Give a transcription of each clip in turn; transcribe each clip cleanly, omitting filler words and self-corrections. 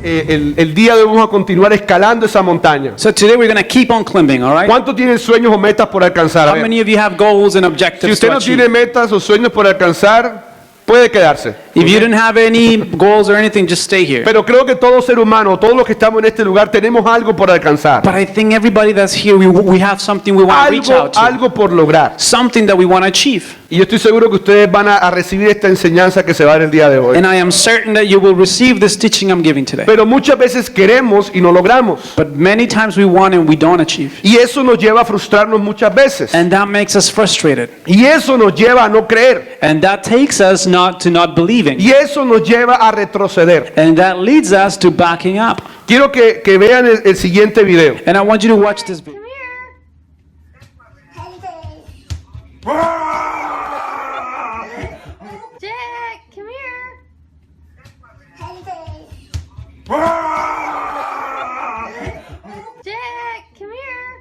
el día de hoy vamos a continuar escalando esa montaña. So today we're going to keep on climbing, all right? ¿Cuántos tienen sueños o metas por alcanzar? A How ver. many of you have goals and Si objectives usted to no achieve? tiene metas o sueños por alcanzar, puede quedarse. If you don't have any goals or anything, just stay here. Pero creo que todo ser humano, todos los que estamos en este lugar, tenemos algo por alcanzar. But I think everybody that's here, we have something we want to reach out to. Algo por lograr. Something that we want to achieve. Y yo estoy seguro que ustedes van a recibir esta enseñanza que se va a dar el día de hoy. And I am certain that you will receive this teaching I'm giving today. Pero muchas veces queremos y no logramos. But many times we want and we don't achieve. Y eso nos lleva a frustrarnos muchas veces. And that makes us frustrated. Y eso nos lleva a no creer. And that takes us not believing. Y eso nos lleva a retroceder. And that leads us to backing up. Quiero que vean el siguiente video. And I want you to watch this video. Jack, come here. Jack, come here.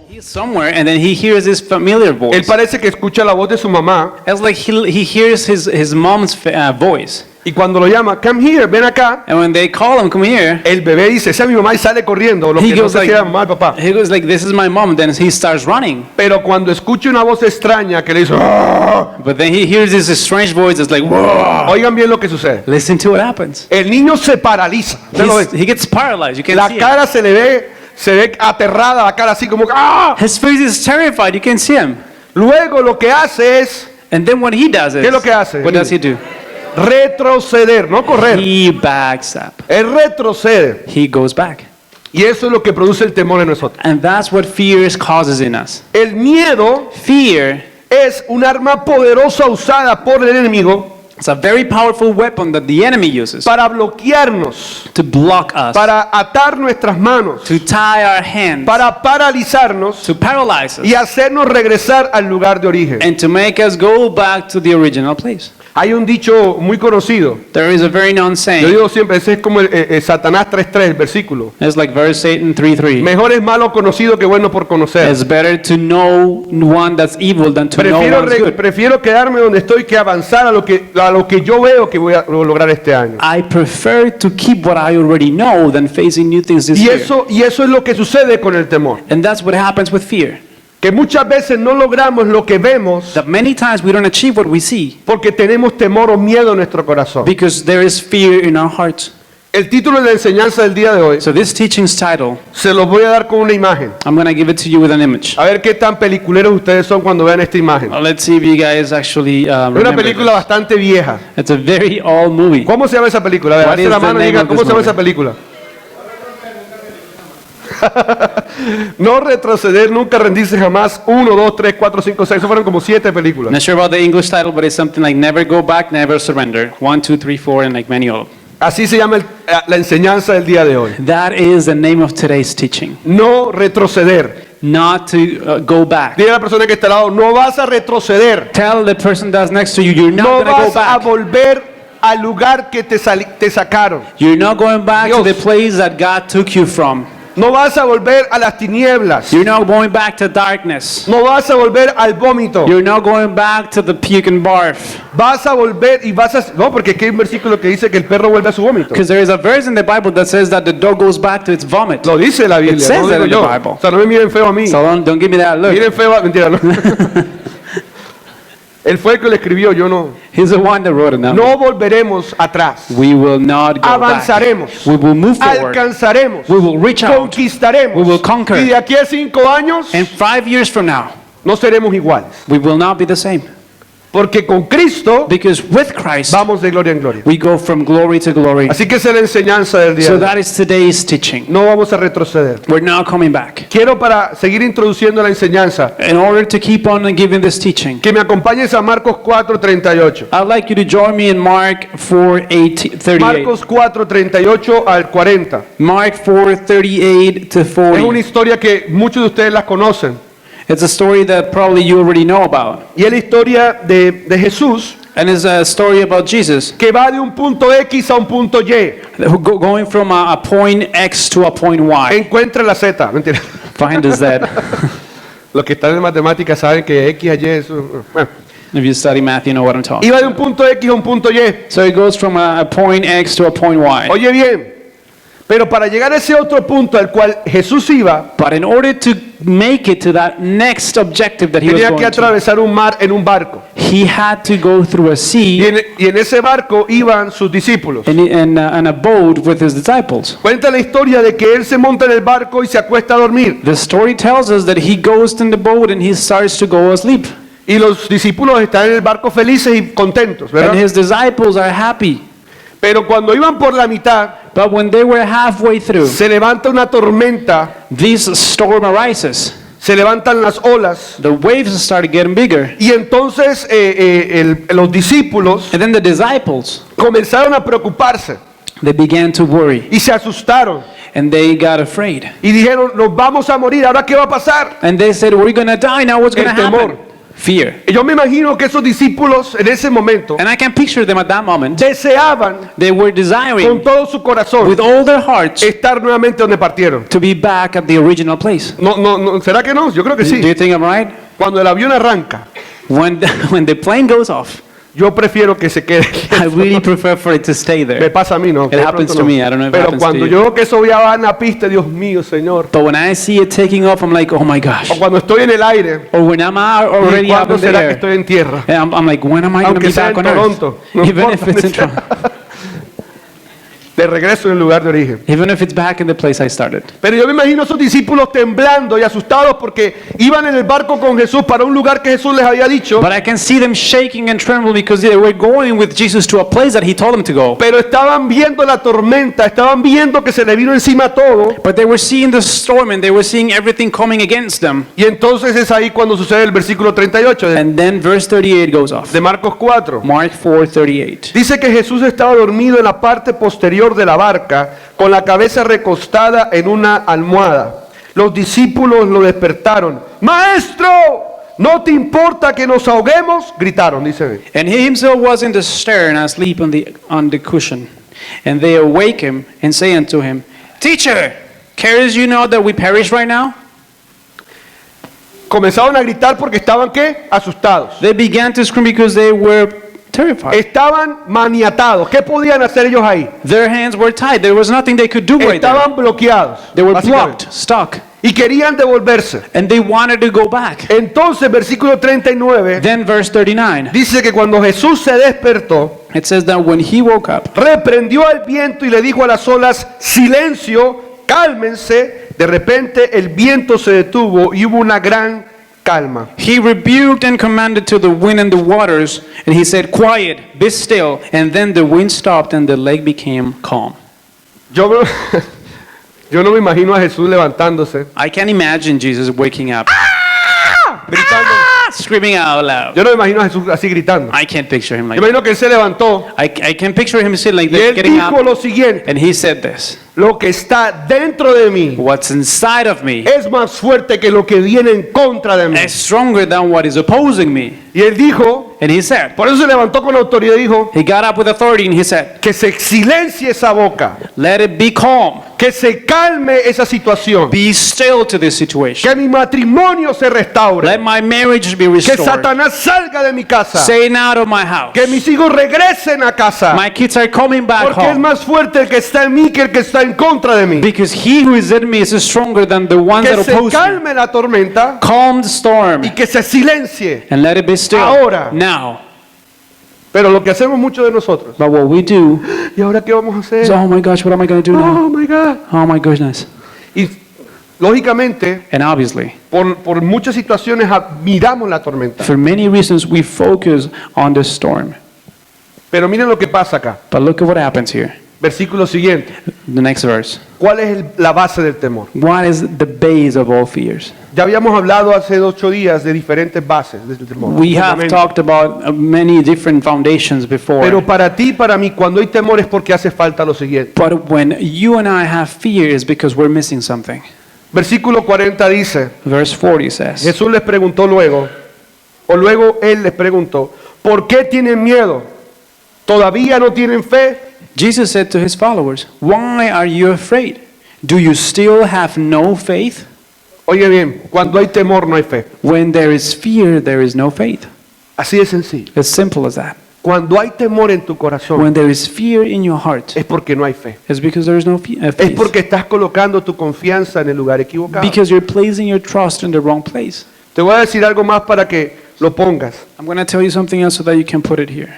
He's somewhere and then he hears his familiar Él voice. parece que escucha la voz de su mamá It's like he hears his mom's voice. y cuando lo llama, come here, ven acá, And when they call him, come here, el bebé dice, esa es mi mamá y sale corriendo, lo he que no goes sé si like, era mamá o papá. he goes like, this is my mom. Then he starts running. Pero cuando escucha una voz extraña que le dice, "Ah", But then he hears this strange voice. It's like, whoa. oigan bien lo que sucede. Listen to what happens. El niño se paraliza. ¿Usted lo ve? He gets paralyzed. You can La see it. cara se ve aterrada, la cara así como, ¡ah! His face is terrified. You can see him. Luego lo que hace es And then what he does is, ¿Qué es lo que hace? what does he do? retroceder, no correr. He backs up. Él retrocede. He goes back. Y eso es lo que produce el temor en nosotros. And that's what fear causes in us. El miedo Fear es un arma poderosa usada por el enemigo is a very powerful weapon that the enemy uses para bloquearnos, to block us, para atar nuestras manos, to tie our hands, para paralizarnos to paralyze us, y hacernos regresar al lugar de origen. and to make us go back to the original place. Hay un dicho muy conocido. There is a very known Yo saying. digo siempre, ese es como el Satanás 3:3, el versículo. It's like verse Satan 3:3. Mejor es malo conocido que bueno por conocer. It's better to know one that's evil than to know one's good. Prefiero quedarme donde estoy que avanzar a lo que yo veo que voy a lograr este año. I prefer to keep what I already know than facing new things this Y year. eso es lo que sucede con el temor. And that's what happens with fear. Que muchas veces no logramos lo que vemos That many times we don't achieve what we see porque tenemos temor o miedo en nuestro corazón. because there is fear in our hearts. El título de la enseñanza del día de hoy So this teaching's title, se los voy a dar con una imagen. I'm going to give it to you with an image. A ver qué tan peliculeros ustedes son cuando vean esta imagen. Let's see if you guys actually Es una remember película this. bastante vieja. It's a very old movie. ¿Cómo se llama esa película? A ver, What alce is la the mano y name diga, of ¿cómo this se llama movie? esa película? No retroceder, nunca rendirse jamás. 1, 2, 3, 4, 5, 6. Eso fueron como 7 películas. Not sure about the English title, but it's something like Never Go Back, Never Surrender. 1, 2, 3, 4, and like many of them. Así se llama la enseñanza del día de hoy. That is the name of today's teaching. No retroceder. Not to go back. Dile a la persona que está al lado, no vas a retroceder. Tell the person that's next to you, you're not No going to go vas a back. volver al lugar que te sacaron. You're not going back to Dios. the place that God took you from. No vas a volver a las tinieblas. You're not going back to darkness. No vas a volver al vómito. You're not going back to the puke and barf. Vas a volver y vas a... No, porque aquí hay un versículo que dice que el perro vuelve a su vómito. Because there is a verse in the Bible that says that the dog goes back to its vomit. Lo dice la Biblia, It says no that digo in the yo. Bible. O sea, no me miren feo a mí. So don't give me that look. Miren feo a... Mentira, no. Él fue el que lo escribió, yo no. He's the one that wrote it now. No volveremos atrás. We will not go Avanzaremos. back. We will move forward. Alcanzaremos. We will reach out. Conquistaremos. We will conquer. Y de aquí a 5 años And 5 years from now, no seremos iguales. we will not be the same. Porque con Cristo Because with Christ, vamos de gloria en gloria. we go from glory to glory. Así que esa es la enseñanza del día. So de hoy. that is today's teaching. No vamos a retroceder. We're not coming back. Quiero para seguir introduciendo la enseñanza In order to keep on giving this teaching, que me acompañes a Marcos 4:38. I'd like you to join me in Mark 4:38. Marcos 4:38 al 40. Mark 4:38 to Es una 40. historia que muchos de ustedes la conocen. It's a story that probably you already know about. Y es la historia de Jesús And it's a story about Jesus que va de un punto X a un punto Y. going from a point X to a point Y. Encuentra la Z. Mentira. Find us that. Los que están en matemáticas saben que X a Y es... Bueno. If you study math, you know what I'm talking Iba de about. un punto X a un punto Y. So it goes from a point X to a point Y. Oye bien, pero para llegar a ese otro punto al cual Jesús iba, But in order to make it to that next objective that he was tenía que going to, atravesar un mar en un barco. he had to go through a Y sea en ese barco iban sus discípulos. and a boat with his disciples. Cuenta la historia de que él se monta en el barco y se acuesta a dormir. The story tells us that he goes in the boat and he starts to go asleep. Y los discípulos están en el barco felices y contentos, And ¿verdad? his disciples are happy. Pero cuando iban por la mitad, But when they were halfway through, se levanta una tormenta, this storm arises. se levantan las olas. The waves started getting bigger. Y entonces los discípulos And then the disciples, comenzaron a preocuparse they began to worry. y se asustaron. And they got afraid. Y dijeron, nos vamos a morir, ¿ahora qué va a pasar? And they said, we're going to die now. What's going to El temor. happen? Fear. Y yo me imagino que esos discípulos en ese momento And I can picture them at that moment. deseaban They were con desiring todo su corazón with all their hearts estar nuevamente donde partieron. to be back at the original place. No, ¿será que no? Yo creo que Do sí. you think I'm right? Cuando el avión arranca, When the plane goes off, yo prefiero que se quede. I really prefer for it to stay Me there. pasa a mí, ¿no? It happens to me. I don't know if it Pero happens to cuando you. yo veo que eso ya va en la pista, Dios mío, Señor. But when I see it taking off, I'm like, oh my gosh. O cuando estoy en el aire, Or when I'm ¿y already up cuándo in the será que air, estoy en tierra? and I'm like, when am I going to Aunque be sea back en on Toronto, earth? no Even importa if it's in donde sea. Toronto. De regreso en el lugar de origen. Even if it's back in the place I started. Pero yo me imagino a esos discípulos temblando y asustados porque iban en el barco con Jesús para un lugar que Jesús les había dicho, But I can see them shaking and tremble because they were going with Jesus to a place that he told them to go. pero estaban viendo la tormenta, estaban viendo que se le vino encima todo. But they were seeing the storm and they were seeing everything coming against them. Y entonces es ahí cuando sucede el versículo 38 And then verse 38 goes off. de Marcos 4. Mark 4:38. Dice que Jesús estaba dormido en la parte posterior de la barca, con la cabeza recostada en una almohada. Los discípulos lo despertaron. Maestro, ¿no te importa que nos ahoguemos? Gritaron, dice. And he himself was in the stern asleep on the cushion. And they awake him and say unto him, Teacher, carest you not that we perish right now? Comenzaron a gritar porque estaban, ¿qué? Asustados. They began to scream because they were terrified. Estaban maniatados. ¿Qué podían hacer ellos ahí? Their hands were tied. There was nothing they could do right there. Estaban bloqueados. They were básicamente. blocked, stuck. Y querían devolverse. And they wanted to go back. Entonces, versículo 39, Then verse 39, dice que cuando Jesús se despertó, it says that when he woke up, reprendió al viento y le dijo a las olas, silencio, cálmense. De repente el viento se detuvo y hubo una gran calma. he rebuked and commanded to the wind and the waters, and he said, Quiet, be still. And then the wind stopped and the lake became calm. Yo, yo no me imagino a Jesús levantándose, I can imagine Jesus waking up, gritando. screaming out loud. Yo no me imagino a Jesús así gritando. I can't picture him Yo like me that. imagino que él se levantó I can picture him sitting like y this, él getting dijo up, lo siguiente: and he said this, lo que está dentro de mí What's inside of me es más fuerte que lo que viene en contra de mí. is stronger than what is opposing me. Y él dijo, And he said, por eso se levantó con autoridad y dijo, he got up with authority and he said, que se silencie esa boca, Let it be calm. que se calme esa situación, Be still to this situation. que mi matrimonio se restaure, Let my marriage be que restored. Satanás salga de mi casa, Staying out of my house. que mis hijos regresen a casa, My kids are coming back porque es home. más fuerte el que está en mí que el que está en contra de mí. Because he who is in me is stronger than the ones Que that se oppose me. calme la tormenta Calm the storm y que se silencie. and let it be still. Ahora. Now. Pero lo que hacemos muchos de nosotros, But what we do ¿y ahora qué vamos a is, hacer? oh my gosh, what am I going to do now? Oh my God. Oh my goodness. Y lógicamente, And obviously, por muchas situaciones miramos la tormenta. for many reasons, we focus on the storm. Pero miren lo que pasa acá. But look at what happens here. Versículo siguiente. The next verse. ¿Cuál es la base del temor? What is the base of all fears? Ya habíamos hablado hace 8 días de diferentes bases del temor. We have Fundamentos. talked about many different foundations before. Pero para ti y para mí, cuando hay temor es porque hace falta lo siguiente. But when you and I have fear, it's because we're missing something. Versículo 40 dice, Verse 40 says, Jesús les preguntó luego, o luego Él les preguntó, ¿por qué tienen miedo? ¿Todavía no tienen fe? Jesus said to his followers, Why are you afraid? Do you still have no faith? Oye bien, cuando hay temor no hay fe. When there is fear, there is no faith. Así de sencillo. As simple as that. Cuando hay temor en tu corazón, When there is fear in your heart, es porque no hay fe. it's because there is no Es faith. porque estás colocando tu confianza en el lugar equivocado. Because you're placing your trust in the wrong place. Te voy a decir algo más para que lo pongas. I'm going to tell you something else so that you can put it here.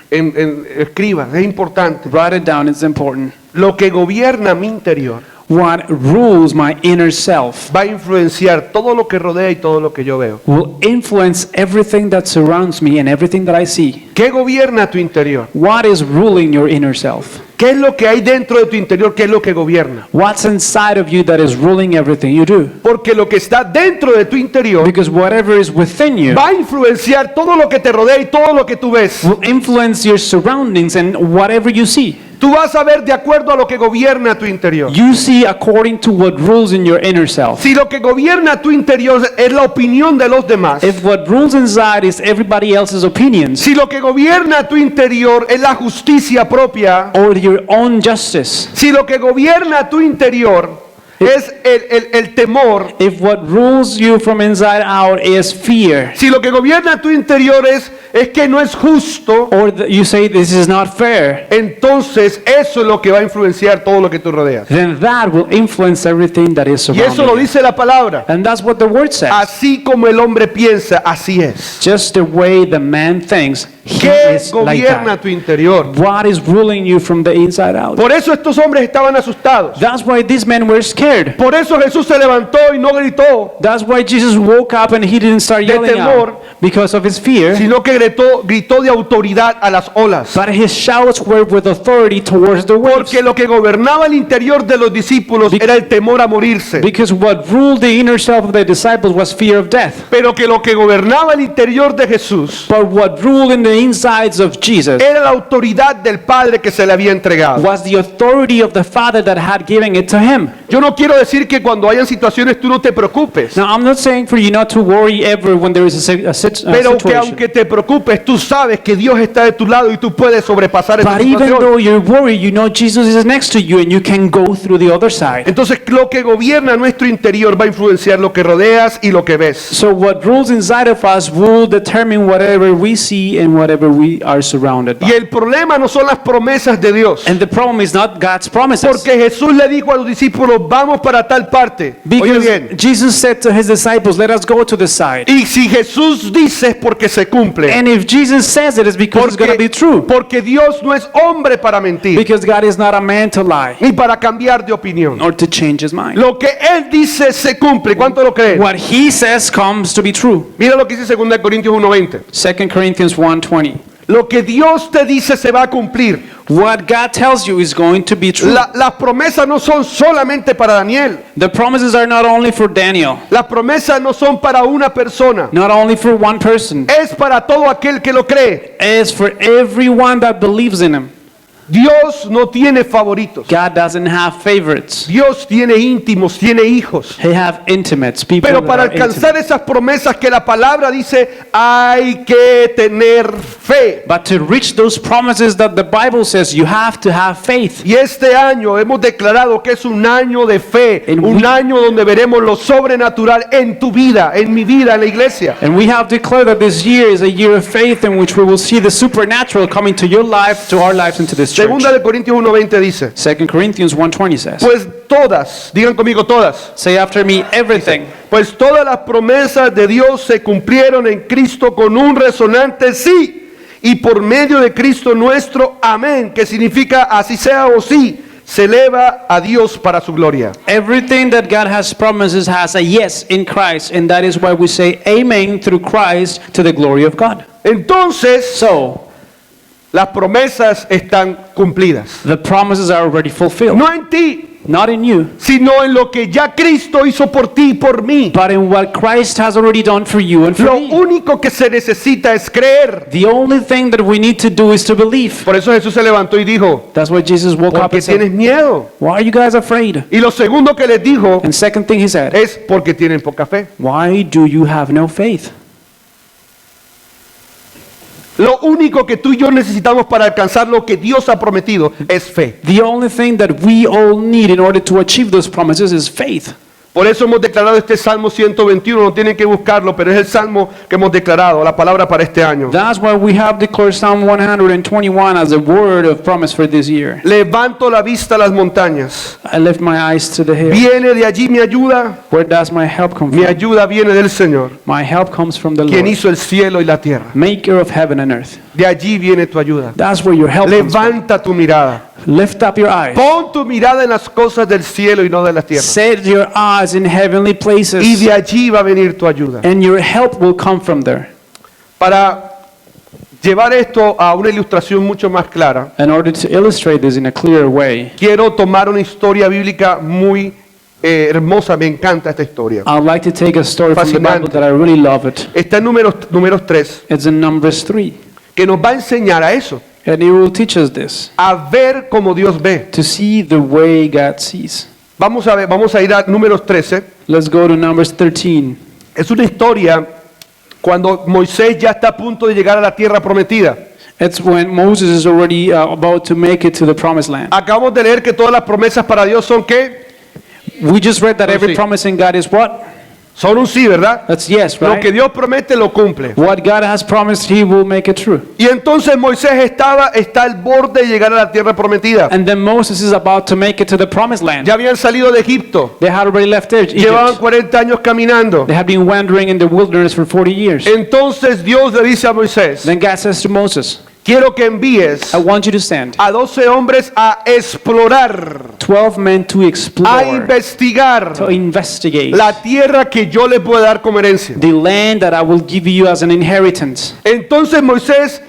Escriba, es importante. Write it down, it's important. Lo que gobierna mi interior What rules my inner self va a influenciar todo lo que rodea y todo lo que yo veo. will influence everything that surrounds me and everything that I see. ¿Qué gobierna tu interior? What is ruling your inner self? ¿Qué es lo que hay dentro de tu interior? ¿Qué es lo que gobierna? What's inside of you that is ruling everything you do? Porque lo que está dentro de tu interior Because whatever is within you va a influenciar todo lo que te rodea y todo lo que tú ves. will influence your surroundings and whatever you see. Tú vas a ver de acuerdo a lo que gobierna tu interior. You see according to what rules in your inner self. Si lo que gobierna tu interior es la opinión de los demás, If what rules inside is everybody else's opinions si lo que gobierna tu interior es la justicia propia, or your own justice, si lo que gobierna tu interior es el temor, if what rules you from inside out is fear, si lo que gobierna tu interior es que no es justo, or you say this is not fair, entonces eso es lo que va a influenciar todo lo que tú rodeas. then that will influence everything that is Y eso lo surrounding you. dice la palabra. And that's what the word says. Así como el hombre piensa, así es. Just the way the man thinks, he ¿Qué is like gobierna that. tu interior? What is ruling you from the inside out? Por eso estos hombres estaban asustados. That's why these men were scared. Por eso Jesús se levantó y no gritó, That's why Jesus woke up and he didn't start De yelling temor. out because of his fear, sino que gritó de autoridad a las olas. but his shouts were with authority towards the waves. Porque lo que gobernaba el interior de los discípulos era el temor a morirse. Because what ruled the inner self of the disciples was fear of death. Pero que lo que gobernaba el interior de Jesús But what ruled in the insides of Jesus era la autoridad del Padre que se le había entregado. was the authority of the Father that had given it to him. Yo no quiero decir que cuando hayan situaciones tú no te preocupes. Now, I'm not saying for you not to worry ever when there is a Pero que situation. aunque te preocupes, tú sabes que Dios está de tu lado y tú puedes sobrepasar esa But even situación. though you're worried, you know Jesus is next to you and you can go through the other side. Entonces lo que gobierna nuestro interior va a influenciar lo que rodeas y lo que ves. So what rules inside of us will determine whatever we see and whatever we are surrounded Y by. el problema no son las promesas de Dios. And the problem is not God's promises. Porque Jesús le dijo a los discípulos, vamos para tal parte. Oye Because bien. Jesus said to his disciples, let us go to the side. Y si Jesús dice es porque se cumple. And if Jesus says it, it's because it's going to be true. Porque Dios no es hombre para mentir, Because God is not a man to lie ni para cambiar de opinión. or to change his mind. Lo que Él dice se cumple. ¿Cuánto lo creen? What he says comes to be true. Mira lo que dice 2 Corintios 1:20. 2 Corinthians 1:20. Lo que Dios te dice se va a cumplir. What God tells you is going to be true. Las promesas no son solamente para Daniel. The promises are not only for Daniel, Las promesas no son para una persona. not only for one person. Es para todo aquel que lo cree. It's for everyone that believes in him. Dios no tiene favoritos. God doesn't have favorites. Dios tiene íntimos, tiene hijos. He have intimates, people Pero that para are alcanzar intimate. esas promesas que la palabra dice, hay que tener fe. But to reach those promises that the Bible says, you have to have faith. Y este año hemos declarado que es un año de fe, And un we- año donde veremos lo sobrenatural en tu vida, en mi vida, en la iglesia. And we have declared that this year is a year of faith in which we will see the supernatural coming to your life, to our lives, and to this church. Segunda de Corintios 1:20 dice, 2 Corinthians 1:20 says, pues todas, digan conmigo todas, say after me, everything. pues todas las promesas de Dios se cumplieron en Cristo con un resonante sí, y por medio de Cristo nuestro amén, que significa así sea o sí, se eleva a Dios para su gloria. Everything that God has promises has a yes in Christ, and that is why we say amen through Christ to the glory of God. Entonces, So, las promesas están cumplidas. the promises are already fulfilled. No en ti, Not in you, sino en lo que ya Cristo hizo por ti y por mí. but in what Christ has already done for you and for Lo me. único que se necesita es creer. The only thing that we need to do is to believe. Por eso Jesús se levantó y dijo, That's why Jesus woke up porque and said, tienes miedo. why are you guys afraid? Y lo segundo que les dijo And second thing he said, es porque tienen poca fe. why do you have no faith? Lo único que tú y yo necesitamos para alcanzar lo que Dios ha prometido es fe. The only thing that we all need in order to achieve those promises is faith. Por eso hemos declarado este Salmo 121, no tienen que buscarlo, pero es el Salmo que hemos declarado, la palabra para este año. That's why we have declared Psalm 121 as a word of promise for this year. Levanto la vista a las montañas. I lift my eyes to the hill. ¿Viene de allí mi ayuda? Where does my help come Mi from? ayuda viene del Señor, My help comes from the quien Lord, hizo el cielo y la tierra. maker of heaven and earth. De allí viene tu ayuda. That's where your help comes from. Levanta tu mirada. Lift up your eyes. Pon tu mirada en las cosas del cielo y no de la tierra. Set your eyes in heavenly Y places, de allí va a venir tu ayuda. and your help will come from there. Para llevar esto a una ilustración mucho más clara, In order to illustrate this in a clear way, quiero tomar una historia bíblica muy hermosa. Me encanta esta historia. I'd like to take a story from the Bible that I really love it. Está en números 3, It's in Numbers 3. que nos va a enseñar a eso, And it will teach us this, a ver como Dios ve. to see the way God sees. Vamos a ir a números 13. Let's go to Numbers 13. Es una historia cuando Moisés ya está a punto de llegar a la tierra prometida. It's when Moses is already about to make it to the promised land. Acabamos de leer que todas las promesas para Dios son ¿qué? We just read that every sí. promise in God is what? Son un sí, ¿verdad? That's yes, Lo que right? Dios promete lo cumple. What God has promised, He will make it true. Y entonces Moisés está al borde de llegar a la tierra prometida. And then Moses is about to make it to the promised land. Ya habían salido de Egipto. They had already left Llevaban Egypt. 40 años caminando. They had been wandering in the wilderness for 40 years. Entonces Dios le dice a Moisés, Then God says to Moses, quiero que envíes I want you to send a 12 hombres a explorar, 12 men to a explore, investigar to investigate la tierra que yo les voy a dar como herencia. the land that I will give you as an inheritance. Entonces Moisés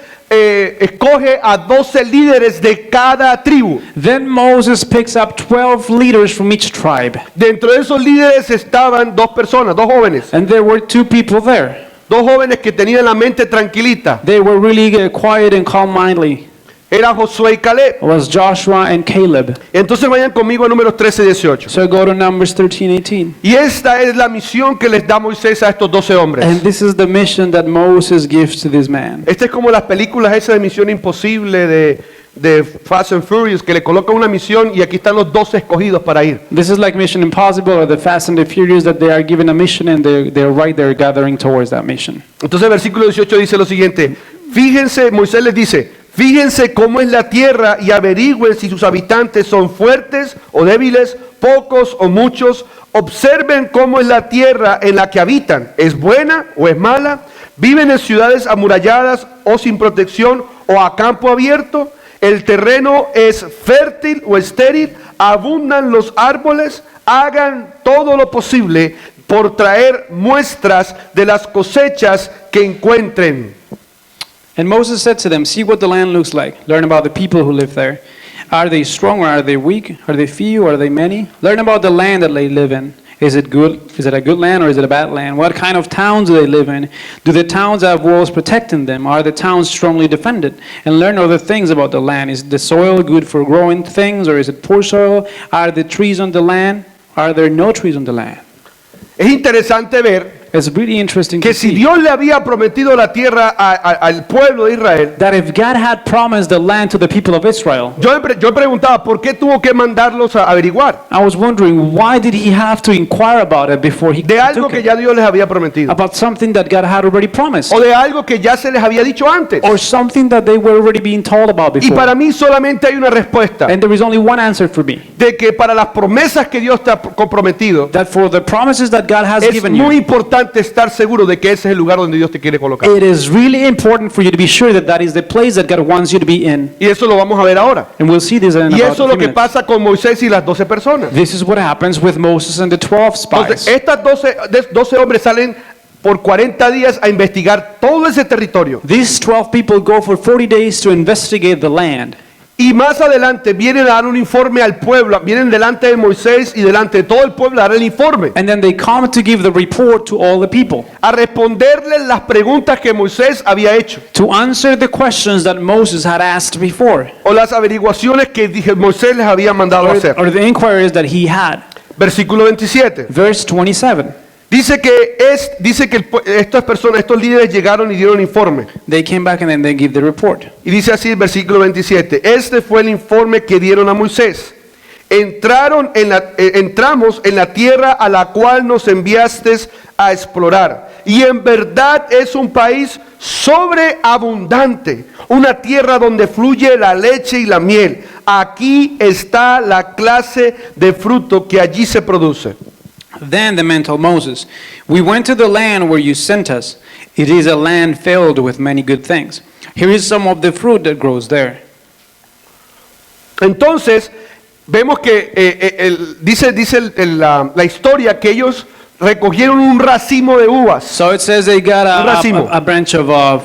escoge a 12 líderes de cada tribu. Then Moses picks up 12 leaders from each tribe. Dentro de esos líderes estaban dos personas, dos jóvenes. And there were two people there. Dos jóvenes que tenían la mente tranquilita. They were really quiet and calm-mindedly. Era Josué y Caleb. It was Joshua and Caleb. Entonces vayan conmigo a números 13 y 18. So go to Numbers 13:18. Y esta es la misión que les da Moisés a estos 12 hombres. And this is the mission that Moses gives to this man. Esta es como las películas esas de Misión Imposible de Fast and Furious, que le colocan una misión y aquí están los 12 escogidos para ir. This is like Mission Impossible or the Fast and the Furious, that they are given a mission and they're right there gathering towards that mission. Entonces el versículo 18 dice lo siguiente: fíjense, Moisés les dice, fíjense cómo es la tierra y averigüen si sus habitantes son fuertes o débiles, pocos o muchos. Observen cómo es la tierra en la que habitan, ¿es buena o es mala? ¿Viven en ciudades amuralladas o sin protección o a campo abierto? ¿El terreno es fértil o estéril? ¿Abundan los árboles? Hagan todo lo posible por traer muestras de las cosechas que encuentren. And Moses said to them, see what the land looks like. Learn about the people who live there. Are they strong or are they weak? Are they few or are they many? Learn about the land that they live in. Is it good? Is it a good land or is it a bad land? What kind of towns do they live in? Do the towns have walls protecting them? Are the towns strongly defended? And learn other things about the land. Is the soil good for growing things or is it poor soil? Are the trees on the land? Are there no trees on the land? Es interesante ver It's really interesting que to si see Dios le había prometido la tierra al pueblo de Israel, that if God had promised the land to the people of Israel, yo preguntaba, ¿por qué tuvo que mandarlos a averiguar? I was wondering, why did he have to inquire about it before he De algo took que it? ya Dios les había prometido. About something that God had already promised, O de algo que ya se les había dicho antes. or something that they were already being told about Y before. para mí solamente hay una respuesta. And there is only one answer for me, De que para las promesas que Dios te ha comprometido, that for the promises that God has es given muy you, importante estar seguro de que ese es el lugar donde Dios te quiere colocar. it is really important for you to be sure that that is the place that God wants you to be in. Y eso lo vamos a ver ahora. And we'll see this in Y about eso a es lo few que minutes. pasa con Moisés y las 12 personas. This is what happens with Moses and the 12 Entonces, spies. estas 12 hombres salen por 40 días a investigar todo ese territorio. These 12 people go for 40 days to investigate the land. Y más adelante vienen a dar un informe al pueblo, vienen delante de Moisés y delante de todo el pueblo a dar el informe, And then they come to give the report to all the people, a responderles las preguntas que Moisés había hecho, to answer the questions that Moses had asked before, o las averiguaciones que Moisés les había mandado a hacer. or the inquiries that he had. Versículo 27. Verse 27. Dice que estas personas, estos líderes llegaron y dieron informe. They came back and then they give the report. Y dice así el versículo 27. Este fue el informe que dieron a Moisés. entramos en la tierra a la cual nos enviaste a explorar. Y en verdad es un país sobreabundante, una tierra donde fluye la leche y la miel. Aquí está la clase de fruto que allí se produce. Then the man told Moses, "We went to the land where you sent us. It is a land filled with many good things. Here is some of the fruit that grows there." Entonces, vemos que la historia que ellos recogieron un racimo de uvas. So it says they got Un racimo. a branch of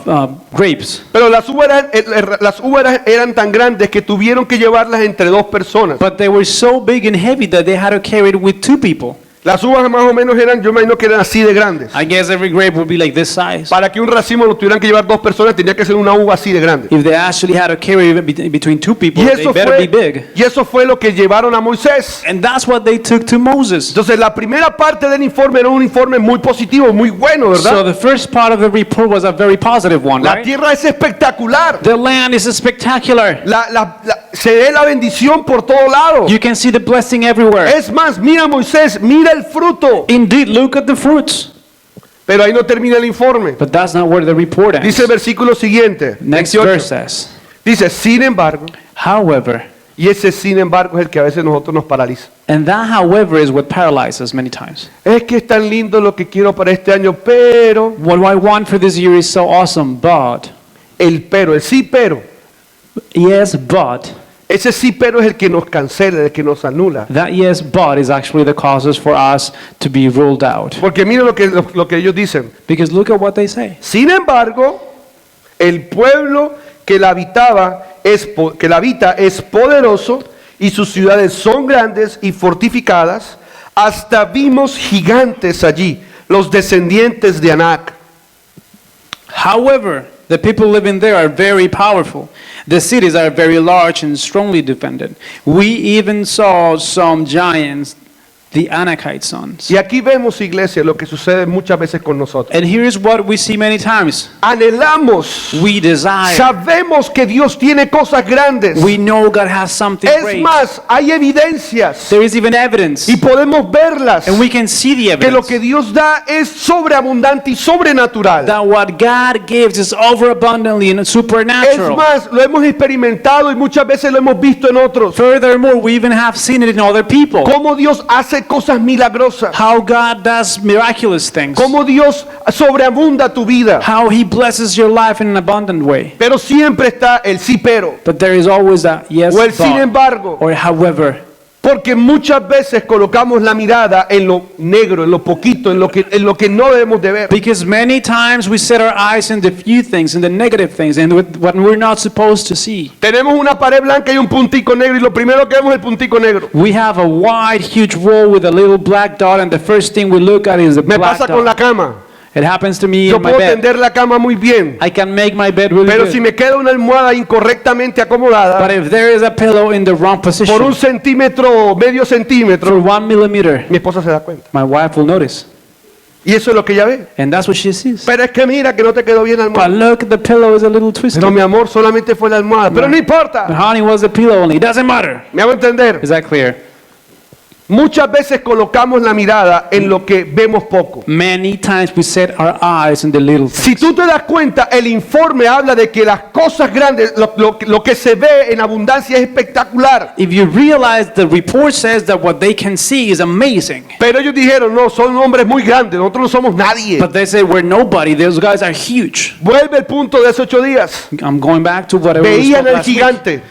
grapes. Pero las uvas eran tan grandes que tuvieron que llevarlas entre dos personas. But they were so big and heavy that they had to carry it with two people. Las uvas más o menos eran, yo imagino que eran así de grandes. I guess every grape would be like this size. Para que un racimo lo tuvieran que llevar dos personas, tenía que ser una uva así de grande. If they actually had to carry it between two people, Y they better be big. eso fue lo que llevaron a Moisés. And that's what they took to Moses. Entonces la primera parte del informe era un informe muy positivo, muy bueno, So ¿verdad? the first part of the report was a very positive one, La right? tierra es espectacular. The land is spectacular. Se ve la bendición por todo lado. You can see the blessing everywhere. Es más, mira Moisés, mira el fruto. Indeed, look at the fruits. Pero ahí no termina el informe. But that's not where the report ends. Dice el versículo siguiente. Next 28. verse says, Dice, sin embargo, however, y ese sin embargo es el que a veces nosotros nos paraliza. and that however is what paralyzes many times. Es que es tan lindo lo que quiero para este año, pero, What I want for this year is so awesome, but, el sí pero, yes, but, ese sí pero es el que nos cancela, el que nos anula. that yes, but is actually the causes for us to be ruled out. Porque mira lo que ellos dicen. Because look at what they say. Sin embargo, el pueblo que la habita es poderoso y sus ciudades son grandes y fortificadas. Hasta vimos gigantes allí, los descendientes de Anac. However, the people living there are very powerful. The cities are very large and strongly defended. We even saw some giants, the Anakite sons. Y aquí vemos, iglesia, lo que sucede muchas veces con nosotros. And here's what we see many times. Anhelamos, We desire. sabemos que Dios tiene cosas grandes. We know God has something Es great. más, hay evidencias There is even evidence. y podemos verlas And we can see the que lo evidence. que Dios da es sobreabundante y sobrenatural. That what God gives is overabundantly and Es supernatural. más, lo hemos experimentado y muchas veces lo hemos visto en otros. Furthermore, we even have seen it in other people. Cómo Dios hace cosas milagrosas. How God does miraculous things. Cómo Dios sobreabunda tu vida. How He blesses your life in an abundant way. Pero siempre está el sí pero But there is always a yes, o el sin but, embargo. or however. Porque muchas veces colocamos la mirada en lo negro, en lo poquito, en lo que no debemos de ver. Because many times we set our eyes in the few things, in the negative things, and what we're not supposed to see. Tenemos una pared blanca y un puntico negro y lo primero que vemos es el puntico negro. We have a wide, huge wall with a little black dot, and the first thing we look at is the Me black pasa con la dot. cama. It happens to me Yo in my puedo bed. tender la cama muy bien, I can make my bed really pero good. si me queda una almohada incorrectamente acomodada, But if there is a pillow in the wrong por position, un centímetro, medio for centímetro, 1 millimeter, mi esposa se da cuenta. my wife will notice. Y eso es lo que ella ve. And that's what she sees. Pero es que mira que no te quedó bien la But almohada. look, the pillow is a little twisted. Pero mi amor, solamente fue la almohada. Pero no But importa. honey, was the pillow only? It doesn't matter. ¿Me hago entender? Is that clear? Muchas veces colocamos la mirada en lo que vemos poco. Many times we set our eyes in the little things. Si tú te das cuenta, el informe habla de que las cosas grandes, lo que se ve en abundancia es espectacular. If you realize the report says that what they can see is amazing, Pero ellos dijeron, no, son hombres muy grandes, nosotros no somos nadie. but they say we're nobody. Those guys are huge. Vuelve el punto de esos 8 días. I'm going back to what I was Veían el last week, gigante,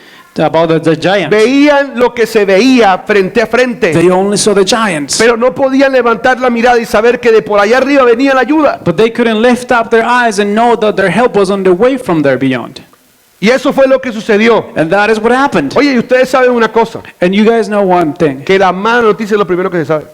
about the giants. veían lo que se veía frente a frente, They only saw the giants, pero no podían levantar la mirada y saber que de por allá arriba venía la ayuda. but they couldn't lift up their eyes and know that their help was on the way from there beyond. Y eso fue lo que sucedió. And that is what happened. Oye, y ustedes saben una cosa, And you guys know one thing. que la mala noticia es lo primero que se sabe.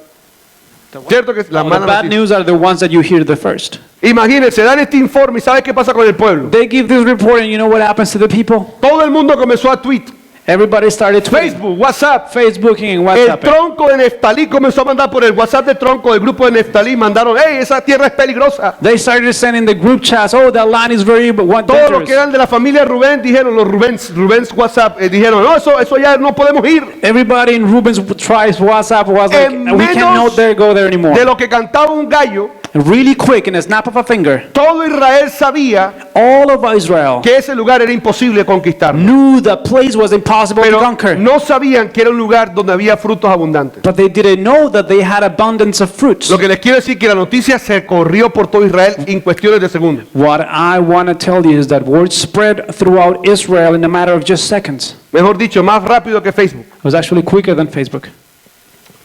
¿Cierto que es la The mala bad noticia? news are the ones that you hear the first. Imagínense, dan este informe y ¿sabe qué pasa con el pueblo? They give this report and you know what happens to the people? Todo el mundo comenzó a tweet. Everybody started tweeting, Facebook, WhatsApp. Facebooking and El WhatsApp. tronco de Neftalí comenzó a mandar por el WhatsApp de tronco del grupo de Neftalí. Mandaron, hey, esa tierra es peligrosa. They started sending the group chats, oh, that land is very Todos los que dangerous. eran de la familia Rubén dijeron, los Rubens WhatsApp, dijeron, no, eso ya no podemos ir. Everybody in Ruben's tribes WhatsApp was like, En we cannot go there anymore. de lo que cantaba un gallo, Really quick, in a snap of a finger, todo Israel sabía all of Israel que ese lugar era imposible conquistar. knew the place was impossible to Pero conquer. no sabían que era un lugar donde había frutos abundantes. But they didn't know that they had abundance of fruits. Lo que les quiero decir que la noticia se corrió por todo Israel en cuestiones de segundos. What I want to tell you is that word spread throughout Israel in a matter of just seconds. Mejor dicho, más rápido que Facebook. It was actually quicker than Facebook.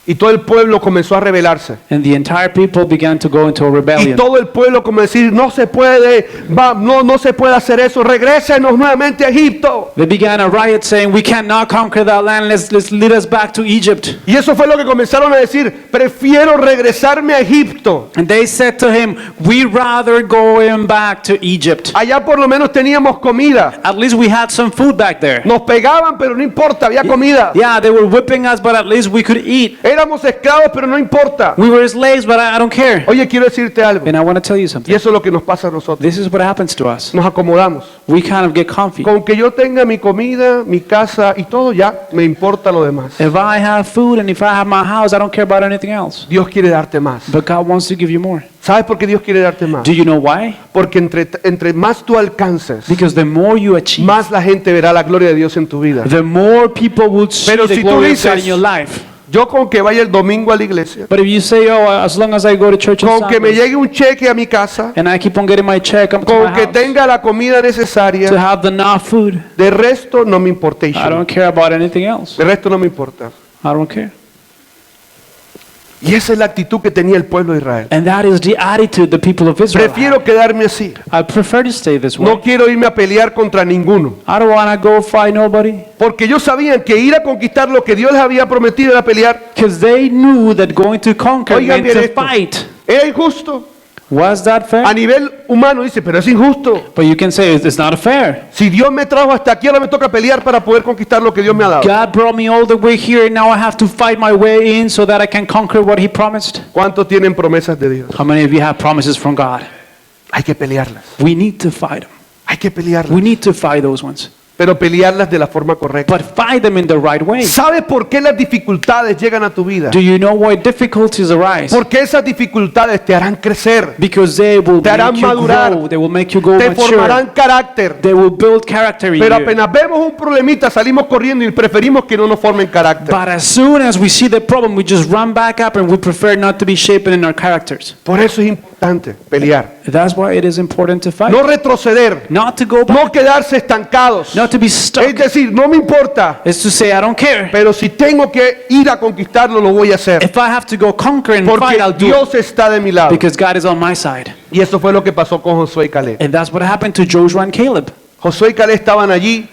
Y todo el pueblo comenzó a rebelarse. And the entire people began to go into a Y rebellion. todo el pueblo como decir, no se puede, no se puede hacer eso, regrésenos nuevamente a Egipto. They began a riot saying, we cannot conquer that land, let's lead us back to Egypt. Y eso fue lo que comenzaron a decir, prefiero regresarme a Egipto. And they said to him, we rather going back to Egypt. Allá por lo menos teníamos comida. At least we had some food back there. Nos pegaban, pero no importa, había comida. Yeah, they were whipping us, but at least we could eat. Éramos esclavos, pero no importa. We were slaves, but I don't care. Oye, quiero decirte algo. And I want to tell you Y something. eso es lo que nos pasa a nosotros. This is what happens to us. Nos acomodamos. We kind of get comfy. Con que yo tenga mi comida, mi casa y todo ya, me importa lo demás. If I have food and if I have my house, I don't care about anything else. Dios quiere darte más. But God wants to give you more. ¿Sabes por qué Dios quiere darte más? Do you know why? Porque entre más tú alcances, Because the more you achieve, más la gente verá la gloria de Dios en tu vida. the more people will see Pero the si tú glory of God dices, in your life. Yo con que vaya el domingo a la iglesia, But if you say, oh, as long as I go to church on con que me Sunday, llegue un cheque a mi casa, and I keep on getting my check up to my con que house, tenga la comida to necesaria, have the enough food, de resto no me importa. I don't care about anything else. De resto no me importa. I don't care. Y esa es la actitud que tenía el pueblo de Israel. And that is the attitude the people of Israel Prefiero have. quedarme así. I prefer to stay this way. No quiero irme a pelear contra ninguno. I don't want to go fight nobody. Porque ellos sabían que ir a conquistar lo que Dios les había prometido era pelear. Because they knew that going to conquer Oigan meant bien to esto. fight. Era injusto. Was that fair? A nivel humano dice, pero es injusto. But you can say it's not fair. Si Dios me trajo hasta aquí, ahora me toca pelear para poder conquistar lo que Dios me ha dado. God brought me all the way here and now I have to fight my way in so that I can conquer what He promised. ¿Cuántos tienen promesas de Dios? How many of you have promises from God? Hay que pelearlas. We need to fight them. Hay que pelearlas. We need to fight those ones. Pero pelearlas de la forma correcta. But fight them in the right way. ¿Sabes por qué las dificultades llegan a tu vida? Do you know why difficulties arise? Porque esas dificultades te harán crecer, Because they will te harán make you madurar, grow. They will make you go te mature. formarán carácter. They will build character in Pero you. apenas vemos un problemita, salimos corriendo y preferimos que no nos formen carácter. But as soon as we see the problem, we just run back up and we prefer not to be shapen in our characters. Por eso es importante pelear. That's why it is important to fight. No retroceder, Not to go back. no quedarse estancados. Not to be Es stuck. decir, no me importa, It's to say, I don't care. pero si tengo que ir a conquistarlo, lo voy a hacer. If I have to go conquer and Porque fight, I'll do it. Dios está de mi lado. Because God is on my side. Y eso fue lo que pasó con Josué y Caleb. And that's what happened to Joshua and Caleb. Josué y Caleb estaban allí.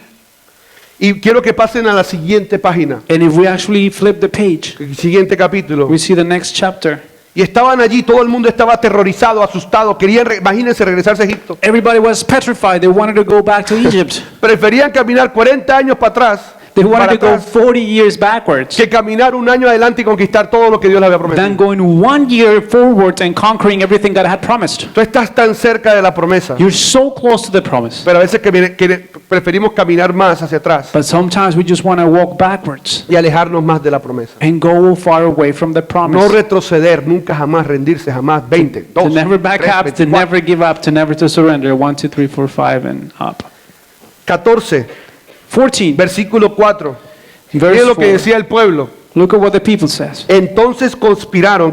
Y quiero que pasen a la siguiente página, And if we actually flip the page, el siguiente capítulo. we see the next chapter. Y estaban allí, todo el mundo estaba aterrorizado, asustado. Querían, imagínense, regresarse a Egipto. Everybody was petrified. They wanted to go back to Egypt. Preferían caminar 40 años para atrás, They wanted para to go atrás, 40 years backwards que caminar un año adelante y conquistar todo lo que Dios les había than prometido. going 1 year forward and conquering everything God had promised. Tú estás tan cerca de la promesa, You're so close to the promise. pero a veces que preferimos caminar más hacia atrás But sometimes we just want to walk backwards y alejarnos más de la promesa. and go far away from the No promise. retroceder, nunca jamás rendirse, jamás 20, To 12, never back 3, up, to 24. never give up, to never to surrender. 1, 2, 3, 4, 5, and up. 14, 14, versículo 4. verse Miren lo que 4. decía el pueblo. Look at what the people says. Entonces conspiraron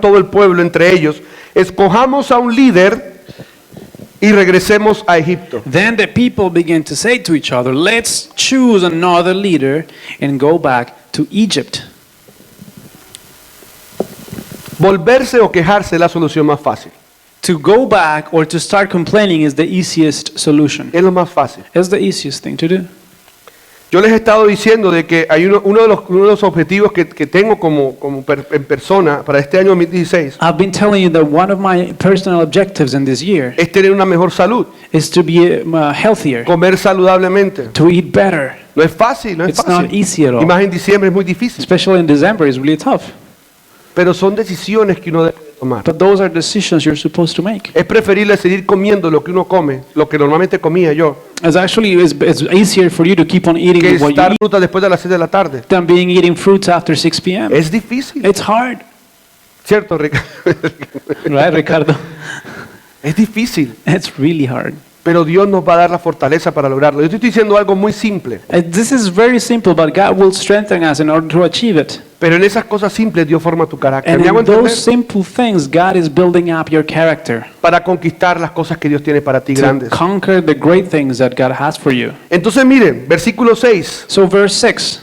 todo el pueblo entre ellos. Escojamos a un líder y regresemos a Egipto. Then the people began to say to each other, let's choose another leader and go back to Egypt. Volverse o quejarse es la solución más fácil. To go back or to start complaining is the easiest solution. Es lo más fácil. It's the easiest thing to do. Yo les he estado diciendo de que hay uno de los objetivos que tengo en persona para este año 2016 I've been telling you that one of my personal objectives in this year es tener una mejor salud, is to be healthier, comer saludablemente, to eat better, No es fácil, no es It's not fácil. easy at all. Y más en diciembre es muy difícil. Especially in December, it's really tough. Pero son decisiones que uno debe tomar. But those are decisions you're supposed to make. Es preferible seguir comiendo lo que uno come, lo que normalmente comía yo, It's easier for you to keep on eating que what you estar eat fruta después de las 6 de la tarde. than being eating fruits after 6 p.m. Es difícil, It's hard, ¿cierto, Ricardo? right, Ricardo? Es difícil, It's really hard. pero Dios nos va a dar la fortaleza para lograrlo. Yo te estoy diciendo algo muy simple, This is very simple, but God will strengthen us in order to achieve it. pero en esas cosas simples Dios forma tu carácter. And ¿Me hago in those entender? simple things, God is building up your character Para conquistar las cosas que Dios tiene para ti to grandes. conquer the great things that God has for you. Entonces miren, versículo 6, So verse 6,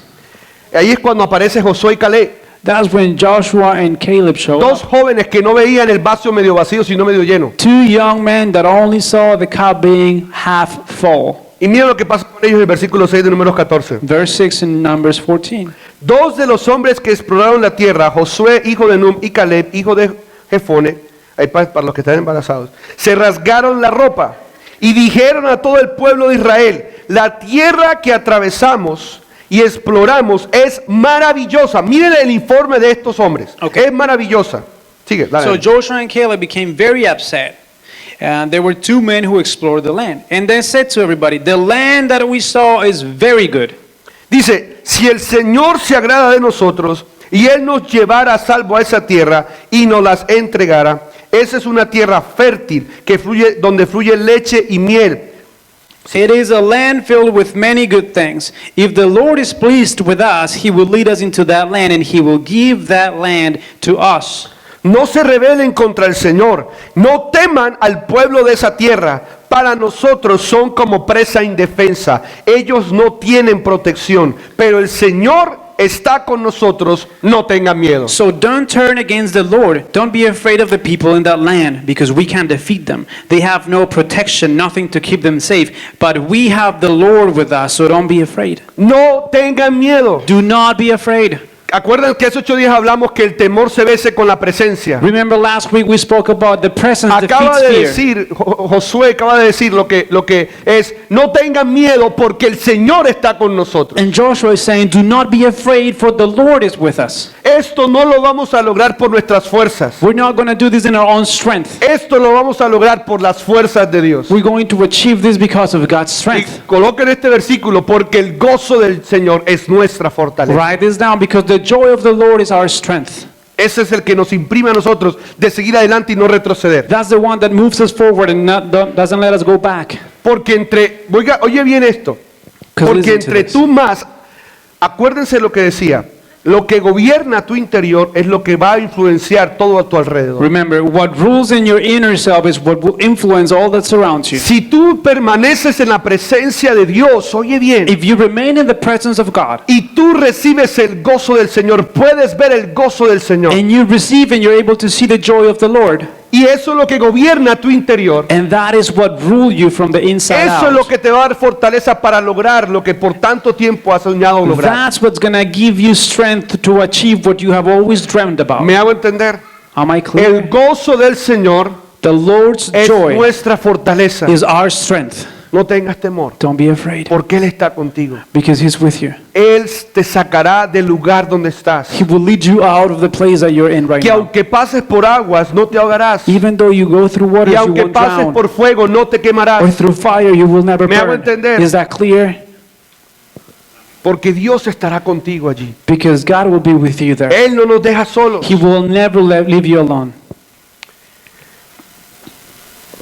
ahí es cuando aparece Josué y Caleb, that's when Joshua and Caleb show dos up. jóvenes que no veían el vaso medio vacío sino medio lleno. Two young men that only saw the cup being half full. Y mira lo que pasa con ellos en el versículo 6 de Números 14. Verse 6 in Numbers 14. Dos de los hombres que exploraron la tierra, Josué, hijo de Num, y Caleb, hijo de Jefone, ahí para los que están embarazados, se rasgaron la ropa y dijeron a todo el pueblo de Israel: la tierra que atravesamos y exploramos es maravillosa. Miren el informe de estos hombres. Okay. Es maravillosa. Sigue, dale. So Joshua and Caleb became very upset. And there were two men who explored the land. And they said to everybody, the land that we saw is very good. Dice, si el Señor se agrada de nosotros y Él nos llevara a salvo a esa tierra y nos las entregara, esa es una tierra fértil que fluye, donde fluye leche y miel. It is a land filled with many good things. If the Lord is pleased with us, He will lead us into that land and He will give that land to us. No se rebelen contra el Señor, no teman al pueblo de esa tierra. Para nosotros son como presa indefensa. Ellos no tienen protección, pero el Señor está con nosotros. No tengan miedo. So don't turn against the Lord. Don't be afraid of the people in that land because we can defeat them. They have no protection, nothing to keep them safe. But we have the Lord with us, so don't be afraid. No tengan miedo. Do not be afraid. Acuerdan que hace 8 días hablamos que el temor se vence con la presencia. Remember last week we spoke about the presence Acaba defeats de fear. decir, Josué acaba de decir lo que es: no tengan miedo porque el Señor está con nosotros. And Joshua is saying, do not be afraid, for the Lord is with us. Esto no lo vamos a lograr por nuestras fuerzas. We're not going to do this in our own strength. Esto lo vamos a lograr por las fuerzas de Dios. We're going to achieve this because of God's Y strength. coloquen este versículo: porque el gozo del Señor es nuestra fortaleza. Write this down, because the joy of the Lord is our strength. Ese es el que nos imprime a nosotros de seguir adelante y no retroceder. That's the one that moves us forward and doesn't let us go back. Porque oiga, oye bien esto. 'Cause Porque listen to entre this. tú más, acuérdense lo que decía: lo que gobierna tu interior es lo que va a influenciar todo a tu alrededor. Remember, what rules in your inner self is what will influence all that surrounds you. Si tú permaneces en la presencia de Dios, oye bien, If you remain in the presence of God y tú recibes el gozo del Señor, puedes ver el gozo del Señor. and you receive and you're able to see the joy of the Lord, Y eso es lo que gobierna tu interior. and that is what rules you from the inside Eso es lo out. que te va a dar fortaleza para lograr lo que por tanto tiempo has soñado lograr. That's what's going to give you strength to achieve what you have always dreamed about. ¿Me hago entender? Am I El clear? gozo del Señor The Lord's es joy nuestra fortaleza. is our strength. No tengas temor, Don't be afraid, porque Él está contigo. because He's with you. Él te sacará del lugar donde estás. He will lead you out of the place that you're in right Que now. aunque pases por aguas, no te ahogarás. Even though you go through Y waters, you aunque won't pases drown. por fuego, no te Or quemarás. through fire, you will never ¿Me hago burn. entender? Is that clear? Porque Dios estará contigo allí. Because God will be with you there. Él no nos deja solos. He will never leave you alone.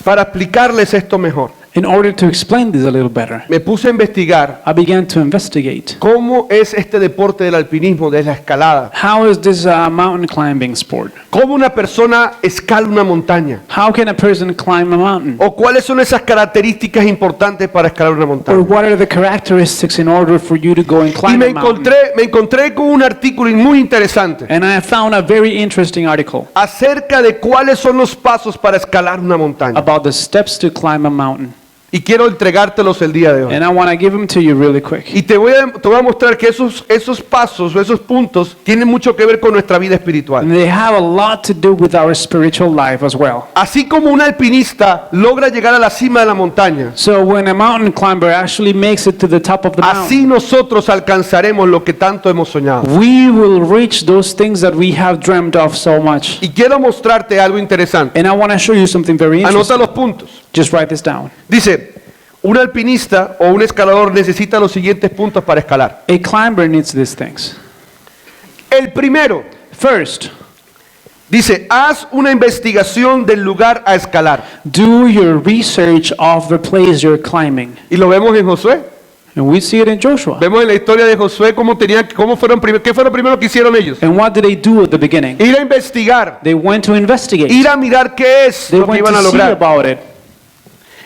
Para explicarles esto mejor, In order to explain this a little better, me puse a investigar I began to investigate. cómo es este deporte del alpinismo, de la escalada. How is this mountain climbing sport? Cómo una persona escala una montaña. How can a person climb a mountain? O cuáles son esas características importantes para escalar una Or montaña. what are the characteristics in order for you to go and Y climb a mountain? me encontré con un artículo muy interesante And I found a very interesting article acerca de cuáles son los pasos para escalar una montaña. about the steps to climb a mountain. Y quiero entregártelos el día de hoy. And I want to give them to you really quick. Y te voy a mostrar que esos pasos o esos puntos tienen mucho que ver con nuestra vida espiritual. And they have a lot to do with our spiritual life as well. Así como un alpinista logra llegar a la cima de la montaña, So when a mountain climber actually makes it to the top of the así mountain, nosotros alcanzaremos lo que tanto hemos soñado. we will reach those things that we have dreamed of so much. Y quiero mostrarte algo interesante. And I want to show you something very Anota interesting. los puntos. Just write this down. Dice, un alpinista o un escalador necesita los siguientes puntos para escalar. A climber needs these things. El primero, First, dice, haz una investigación del lugar a escalar. do your research of the place you're climbing. Y lo vemos en Josué. And we see it in Joshua. Vemos en la historia de Josué qué fue lo primero que hicieron ellos. And what did they do at the beginning? Ir a investigar, They went to investigate. ir a mirar qué es They lo que went iban a to see lograr. about it.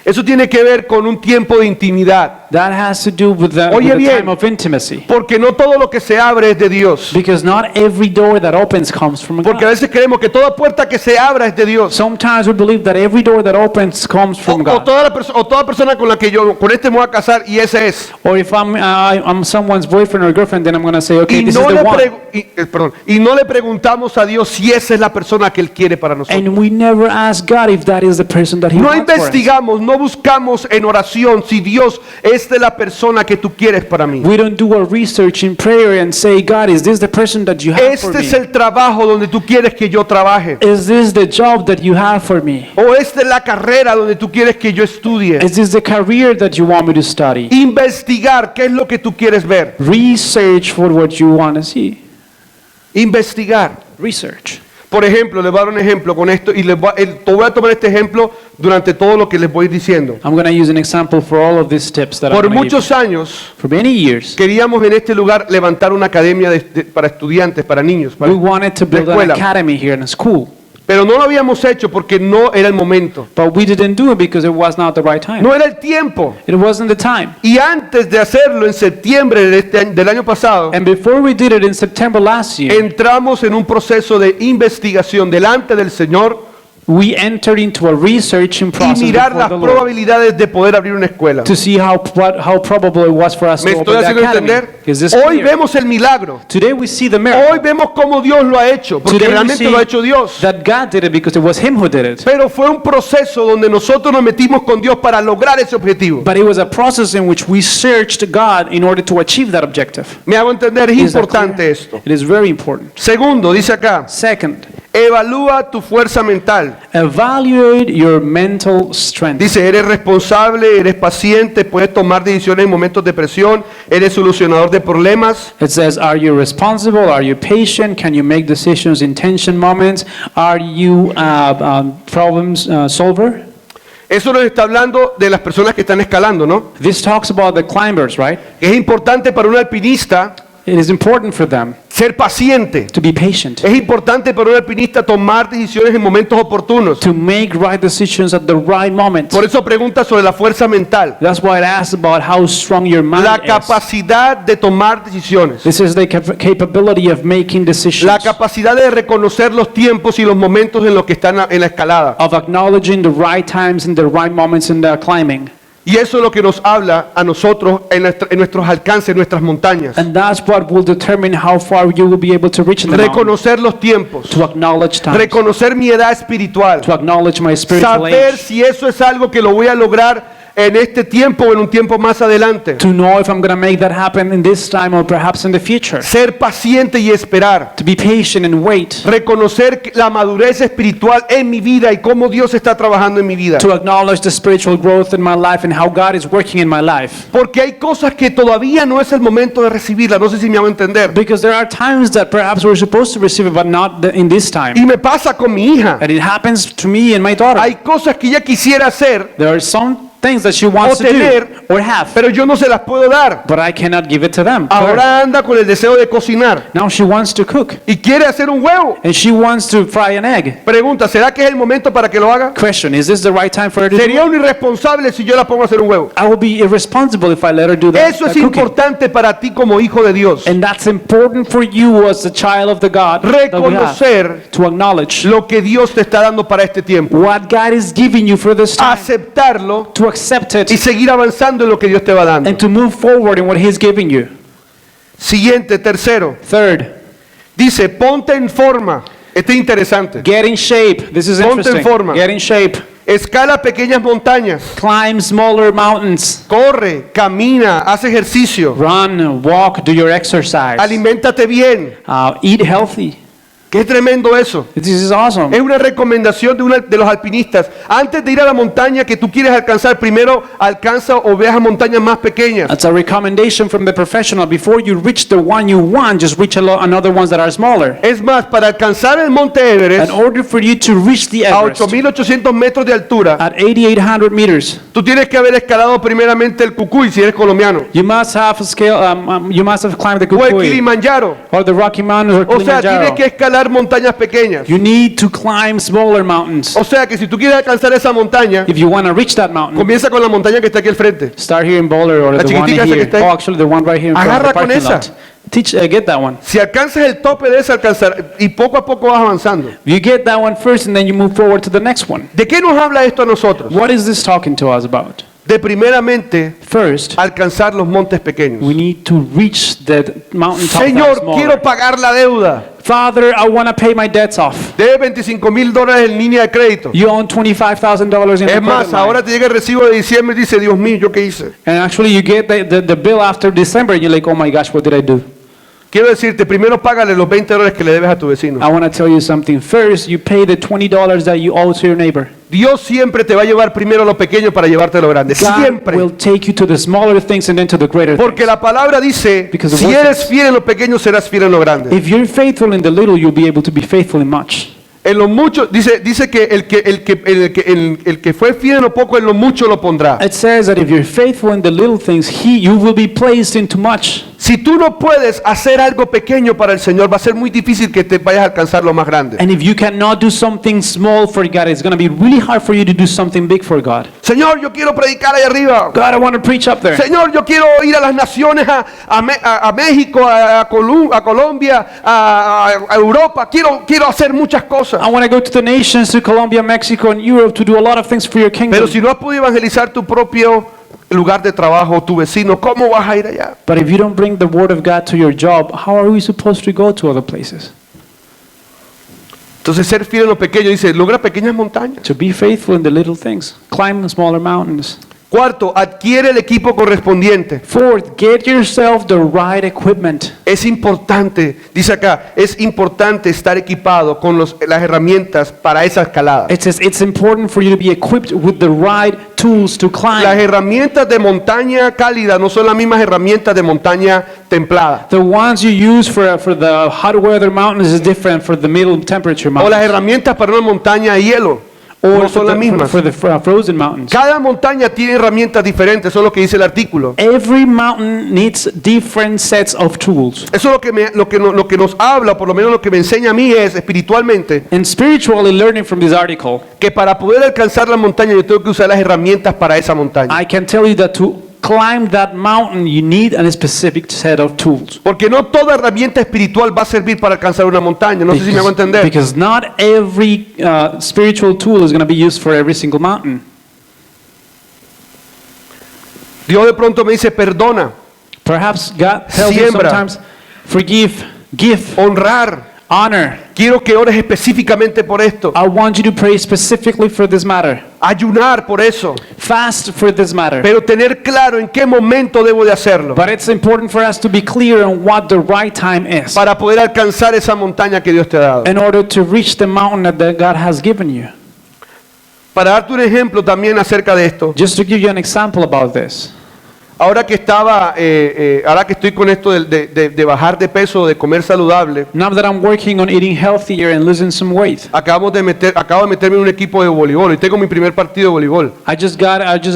Eso tiene que ver con un tiempo de intimidad. That has to do with the Oye bien. time of intimacy. Porque no todo lo que se abre es de Dios. Because not every door that opens comes from Porque a God. veces creemos que toda puerta que se abra es de Dios. Sometimes we believe that every door that opens comes from O God. toda persona con la que con este me voy a casar y ese es. Or if I'm someone's boyfriend or girlfriend, then I'm going to say, okay, Y this is no, the one. y no le preguntamos a Dios si esa es la persona que Él quiere para nosotros. And we never ask God if that is the person that He No wants for us. investigamos, no buscamos en oración si Dios, esta es la persona que tú quieres para mí. We don't do a research in prayer and say, God, is this the person that you have for Este es me? el trabajo donde tú quieres que yo trabaje. Is this the job that you have for me? O esta es la carrera donde tú quieres que yo estudie. Is this the career that you want me to study? Investigar qué es lo que tú quieres ver. Research for what you want to see. Investigar. Research. Por ejemplo, les voy a dar un ejemplo con esto y te voy a tomar este ejemplo durante todo lo que les voy diciendo. I'm going to use an example for all of these tips that I'm Por going to give. muchos años For many years, queríamos en este lugar levantar una academia para estudiantes, para niños, para we wanted to build an escuela. academy here in a school. Pero no lo habíamos hecho porque no era el momento. But we didn't do it because it was not the right time. No era el tiempo. It wasn't the time. Y antes de hacerlo en septiembre del año pasado, And before we did it in September last year, entramos en un proceso de investigación delante del Señor we entered into a researching y process mirar before las the Lord probabilidades de poder abrir una escuela. to see how probable it was for us ¿Me to estoy open the haciendo academy. entender? Is this Hoy clear? vemos el milagro. Today we see the Hoy miracle. vemos cómo Dios lo ha hecho, porque Today we realmente see lo ha hecho Dios. that God did it because it was Him who did it. Pero fue un proceso donde nosotros nos metimos con Dios para lograr ese objetivo. But it was a process in which we searched God in order to achieve that objective. Me hago entender, es Is that importante clear? esto. It is very important. Segundo, dice acá, Second, evalúa tu fuerza mental. evaluate your mental strength. Dice, eres responsable, eres paciente, puedes tomar decisiones en momentos de presión, eres solucionador de problemas. It says, are you responsible? Are you patient? Can you make decisions in tension moments? Are you problem solver? Eso nos está hablando de las personas que están escalando, ¿no? This talks about the climbers, right? Es importante para un alpinista It is important for them ser paciente. to be patient, Es importante para un alpinista tomar decisiones en momentos oportunos. to make right decisions at the right moment. Por eso pregunta sobre la fuerza mental. That's why it asks about how strong your La mind is. capacidad de tomar decisiones. This is the capability of making decisions, La capacidad de reconocer los tiempos y los momentos en los que están en la escalada. of acknowledging the right times and the right moments in the climbing. Y eso es lo que nos habla a nosotros en nuestros alcances, en nuestras montañas. And that's what will determine how far you will be able to reach in the mountain. Reconocer los tiempos. To acknowledge time, Reconocer mi edad espiritual. to acknowledge my spiritual Saber age, si eso es algo que lo voy a lograr en este tiempo o en un tiempo más adelante. to know if I'm going to make that happen in this time or perhaps in the future. Ser paciente y esperar. To be patient and wait. Reconocer la madurez espiritual en mi vida y cómo Dios está trabajando en mi vida. To acknowledge the spiritual growth in my life and how God is working in my life. Porque hay cosas que todavía no es el momento de recibirlas. No sé si me hago entender. Because there are times that perhaps we're supposed to receive it, but not in this time. Y me pasa con mi hija. And it happens to me and my daughter. Hay cosas que ella quisiera hacer, There are some things that she wants O to do tener, or have, pero yo no se las puedo dar. but I cannot give it to them. Ahora anda con el deseo de cocinar Now she wants to cook y quiere hacer un huevo. and she wants to fry an egg. Pregunta, ¿será que es el momento para que lo haga? Question, is this the right time for her to do Sería it? un irresponsable si yo la pongo a hacer un huevo. I will be irresponsible if I let her do that. Eso es that cooking. importante para ti como hijo de Dios. And that's important for you as a child of the God that we have, Reconocer to acknowledge lo que Dios te está dando para este tiempo. what God is giving you for this time, Aceptarlo to to accept y it seguir avanzando en lo que Dios te va dando. and to move forward in what He's giving you. Siguiente, tercero, Third, dice, ponte en forma. Este es interesante. get in shape. This is Ponte en interesting. forma. Get in shape. Escala pequeñas montañas. Climb smaller mountains. Corre, camina, haz ejercicio. Run, walk, do your exercise. Aliméntate bien. Eat healthy. Qué tremendo eso. This is awesome. Es una recomendación de los alpinistas. Antes de ir a la montaña que tú quieres alcanzar, primero alcanza o veas montañas más pequeñas. That's a recommendation from the professional. Before you reach the one you want, just reach another ones that are smaller. Es más, para alcanzar el monte Everest In order for you to reach the a Everest 8.800 metros de altura, at 8,800 meters, tú tienes que haber escalado primeramente el Cucuy si eres colombiano, you must have you must have climbed the o el Kukui Kilimanjaro. or the Rocky Mountains or O sea, tienes que Kilimanjaro. escalar montañas pequeñas. You need to climb smaller mountains. O sea que si tú quieres alcanzar esa montaña, If you want to reach that mountain, comienza con la montaña que está aquí al frente. start here in Boulder or La the one chiquitica esa que here. está ahí. Oh, actually, the one right here in front of the Agarra con parking esa. lot. Get that one. Si alcanzas el tope de esa, alcanzar y poco a poco vas avanzando. You get that one first, and then you move forward to the next one. ¿De qué nos habla esto a nosotros? What is this talking to us about? De primeramente First, alcanzar los montes pequeños. we need to reach the mountaintop that are Señor, smaller. quiero pagar la deuda. Father, I want to pay my debts off. Debe $25,000 en línea de crédito. You own $25,000 in Es the más, credit line. ahora te llega el recibo de diciembre y dice, Dios mío, ¿yo qué hice? And actually, you get the bill after December, and you're like, oh my gosh, what did I do? Quiero decirte, primero págale los $20 que le debes a tu vecino. I want to tell you something. First, you pay the $20 that you owe to your neighbor. Dios siempre te va a llevar primero a lo pequeño para llevarte a lo grande. God Siempre. will take you to the smaller things and then to the greater Porque things. la palabra dice, Because the si word eres says- fiel en lo pequeño, serás fiel en lo grande. If you're faithful in the little, you'll be able to be faithful in much. En lo mucho, dice que el que fue fiel en lo poco, en lo mucho lo pondrá. It says that if you're faithful in the little things, you will be placed into much. Si tú no puedes hacer algo pequeño para el Señor, va a ser muy difícil que te vayas a alcanzar lo más grande. And if you cannot do something small for God, it's going to be really hard for you to do something big for God. Señor, yo quiero predicar ahí arriba. God, I want to preach up there. Señor, yo quiero ir a las naciones, a México, a Colombia, a Europa. Quiero hacer muchas cosas. I want to go to the nations, to Colombia, Mexico, and Europe to do a lot of things for your kingdom. Pero si no has podido evangelizar tu propio lugar de trabajo, tu vecino, ¿cómo vas a ir allá? But if you don't bring the word of God to your job, how are we supposed to go to other places? Entonces ser fiel en lo pequeño, dice, logra pequeñas montañas. To be faithful in the little things. Climb the smaller mountains. Cuarto, adquiere el equipo correspondiente. Fourth, get yourself the right equipment. Es importante, dice acá, es importante estar equipado con las herramientas para esa escalada. It says it's important for you to be equipped with the right tools to Las climb. herramientas de montaña cálida no son las mismas herramientas de montaña templada. The ones you use for the hot weather mountains is different for the middle temperature O las mountains. herramientas para una montaña de hielo no Or son las mismas. for the frozen mountains. Cada montaña tiene herramientas diferentes, eso es lo que dice el artículo. Every mountain needs different sets of tools. Eso es lo que nos habla, por lo menos lo que me enseña a mí es espiritualmente, And spiritually learning from this article, que para poder alcanzar la montaña yo tengo que usar las herramientas para esa montaña. I can tell you that to climb that mountain, you need a specific set of tools. Porque no toda herramienta espiritual va a servir para alcanzar una montaña. No sé si me hago entender. Because not every spiritual tool is going to be used for every single mountain. Dios de pronto me dice, perdona, Perhaps God tells you Siembra. sometimes, forgive, give, honrar. honor. Quiero que ores específicamente por esto. I want you to pray specifically for this matter. Ayunar por eso. Fast for this matter. Pero tener claro en qué momento debo de hacerlo. But it's important for us to be clear on what the right time is Para poder alcanzar esa montaña que Dios te ha dado. in order to reach the mountain that God has given you. Para darte un ejemplo también acerca de esto. Just to give you an example about this. Ahora que estoy con esto de bajar de peso, de comer saludable, Now that I'm working on eating healthier and losing some weight, acabo de meterme en un equipo de voleibol y tengo mi primer partido de voleibol. I just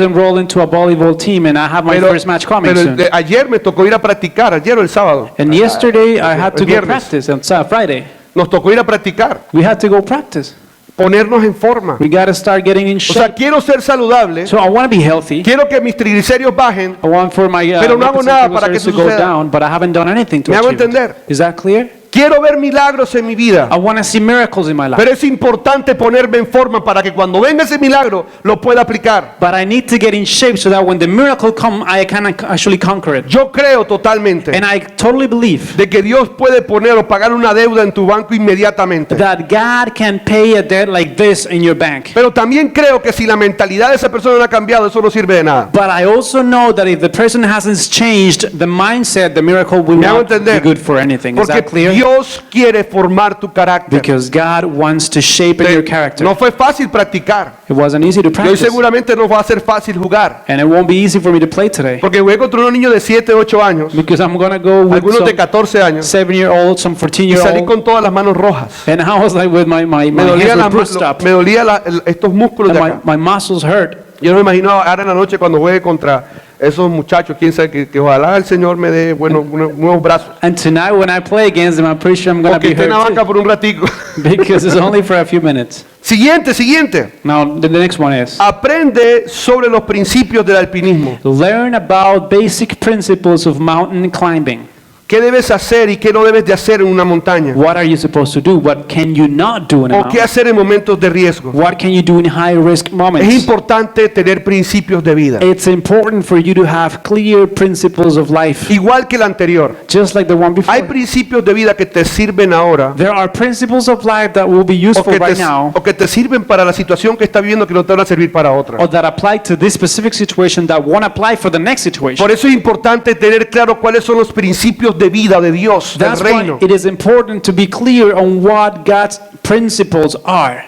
enrolled into a volleyball team and I have my first match coming pero soon. ayer me tocó ir a practicar, ayer o el sábado. And yesterday I had to el go viernes. practice on Friday. Nos tocó ir a practicar, We had to go practice. ponernos en forma. We got to start getting in O sea, shape. quiero ser saludable, So I want to be healthy. quiero que mis triglicéridos bajen, I want for my Pero no hago lipids and nada para que triglycerides to eso go suceda. down, but I haven't done anything to ¿Me hago achieve it. entender? Is that clear? Quiero ver milagros en mi vida. I want to see miracles in my life. Pero es importante ponerme en forma para que cuando venga ese milagro lo pueda aplicar. But I need to get in shape so that when the miracle comes, I can actually conquer it. Yo creo totalmente And I totally believe de que Dios puede poner o pagar una deuda en tu banco inmediatamente. that God can pay a debt like this in your bank. Pero también creo que si la mentalidad de esa persona no ha cambiado, eso no sirve de nada. But I also know that if the person hasn't changed the mindset, the miracle will Me hago not be entender. good for anything. Is Porque that clear? Dios quiere formar tu carácter. Because God wants to shape your character. No fue fácil practicar. It wasn't easy to Y hoy practice. seguramente no va a ser fácil jugar. And it won't be easy for me to play today. Porque jugué contra unos niños de 7, 8 años, Because I'm going to go with algunos de some 14 años, 7-year-old, some y salí 14-year-old. con todas las manos rojas. And I was like with my Me hands dolía, were bruised up. me dolía estos músculos de And acá. my muscles hurt. Yo no me imagino ahora en la noche cuando juegue contra esos muchachos, quién sabe, que ojalá el Señor me dé nuevos brazos. And tonight when I play against them, I'm pretty sure I'm going O to que be esté en la hurt banca too. por un ratico. Because it's only for a few minutes. Siguiente. Now, the next one is Aprende sobre los principios del alpinismo. learn about basic principles of mountain climbing. ¿Qué debes hacer y qué no debes de hacer en una montaña? What are you supposed to do? What can you not do in a ¿O qué mountain? hacer en momentos de riesgo? What can you do in high risk Es moments? importante tener principios de vida. It's important for you to have clear principles of life, Igual que el anterior. just like the one Hay before. principios de vida que te sirven ahora There are principles of life that will be useful right now, o que te sirven para la situación que estás viviendo que no te van a servir para otra. or that apply to this specific situation that won't apply for the next situation. Por eso es importante tener claro cuáles son los principios de vida de Dios, del That's why reino. it is important to be clear on what God's principles are.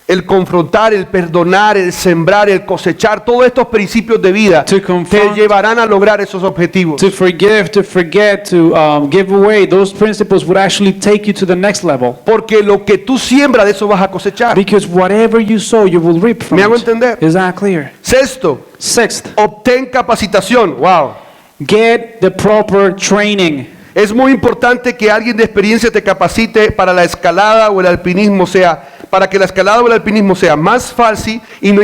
El confrontar, el perdonar, el sembrar, el cosechar, todos estos principios de vida To te confront, llevarán a lograr esos objetivos. to forgive, to forget, to give away, those principles would actually take you to the next level. Porque lo que tú siembras, de eso vas a cosechar. Because whatever you sow, you will reap from ¿Me hago it. entender? Is that clear? Sexto, Sixth, obtén capacitación. Wow. get the proper training. Es muy importante que alguien de experiencia te capacite para la escalada o el alpinismo, para que la escalada o el alpinismo sea más fácil y no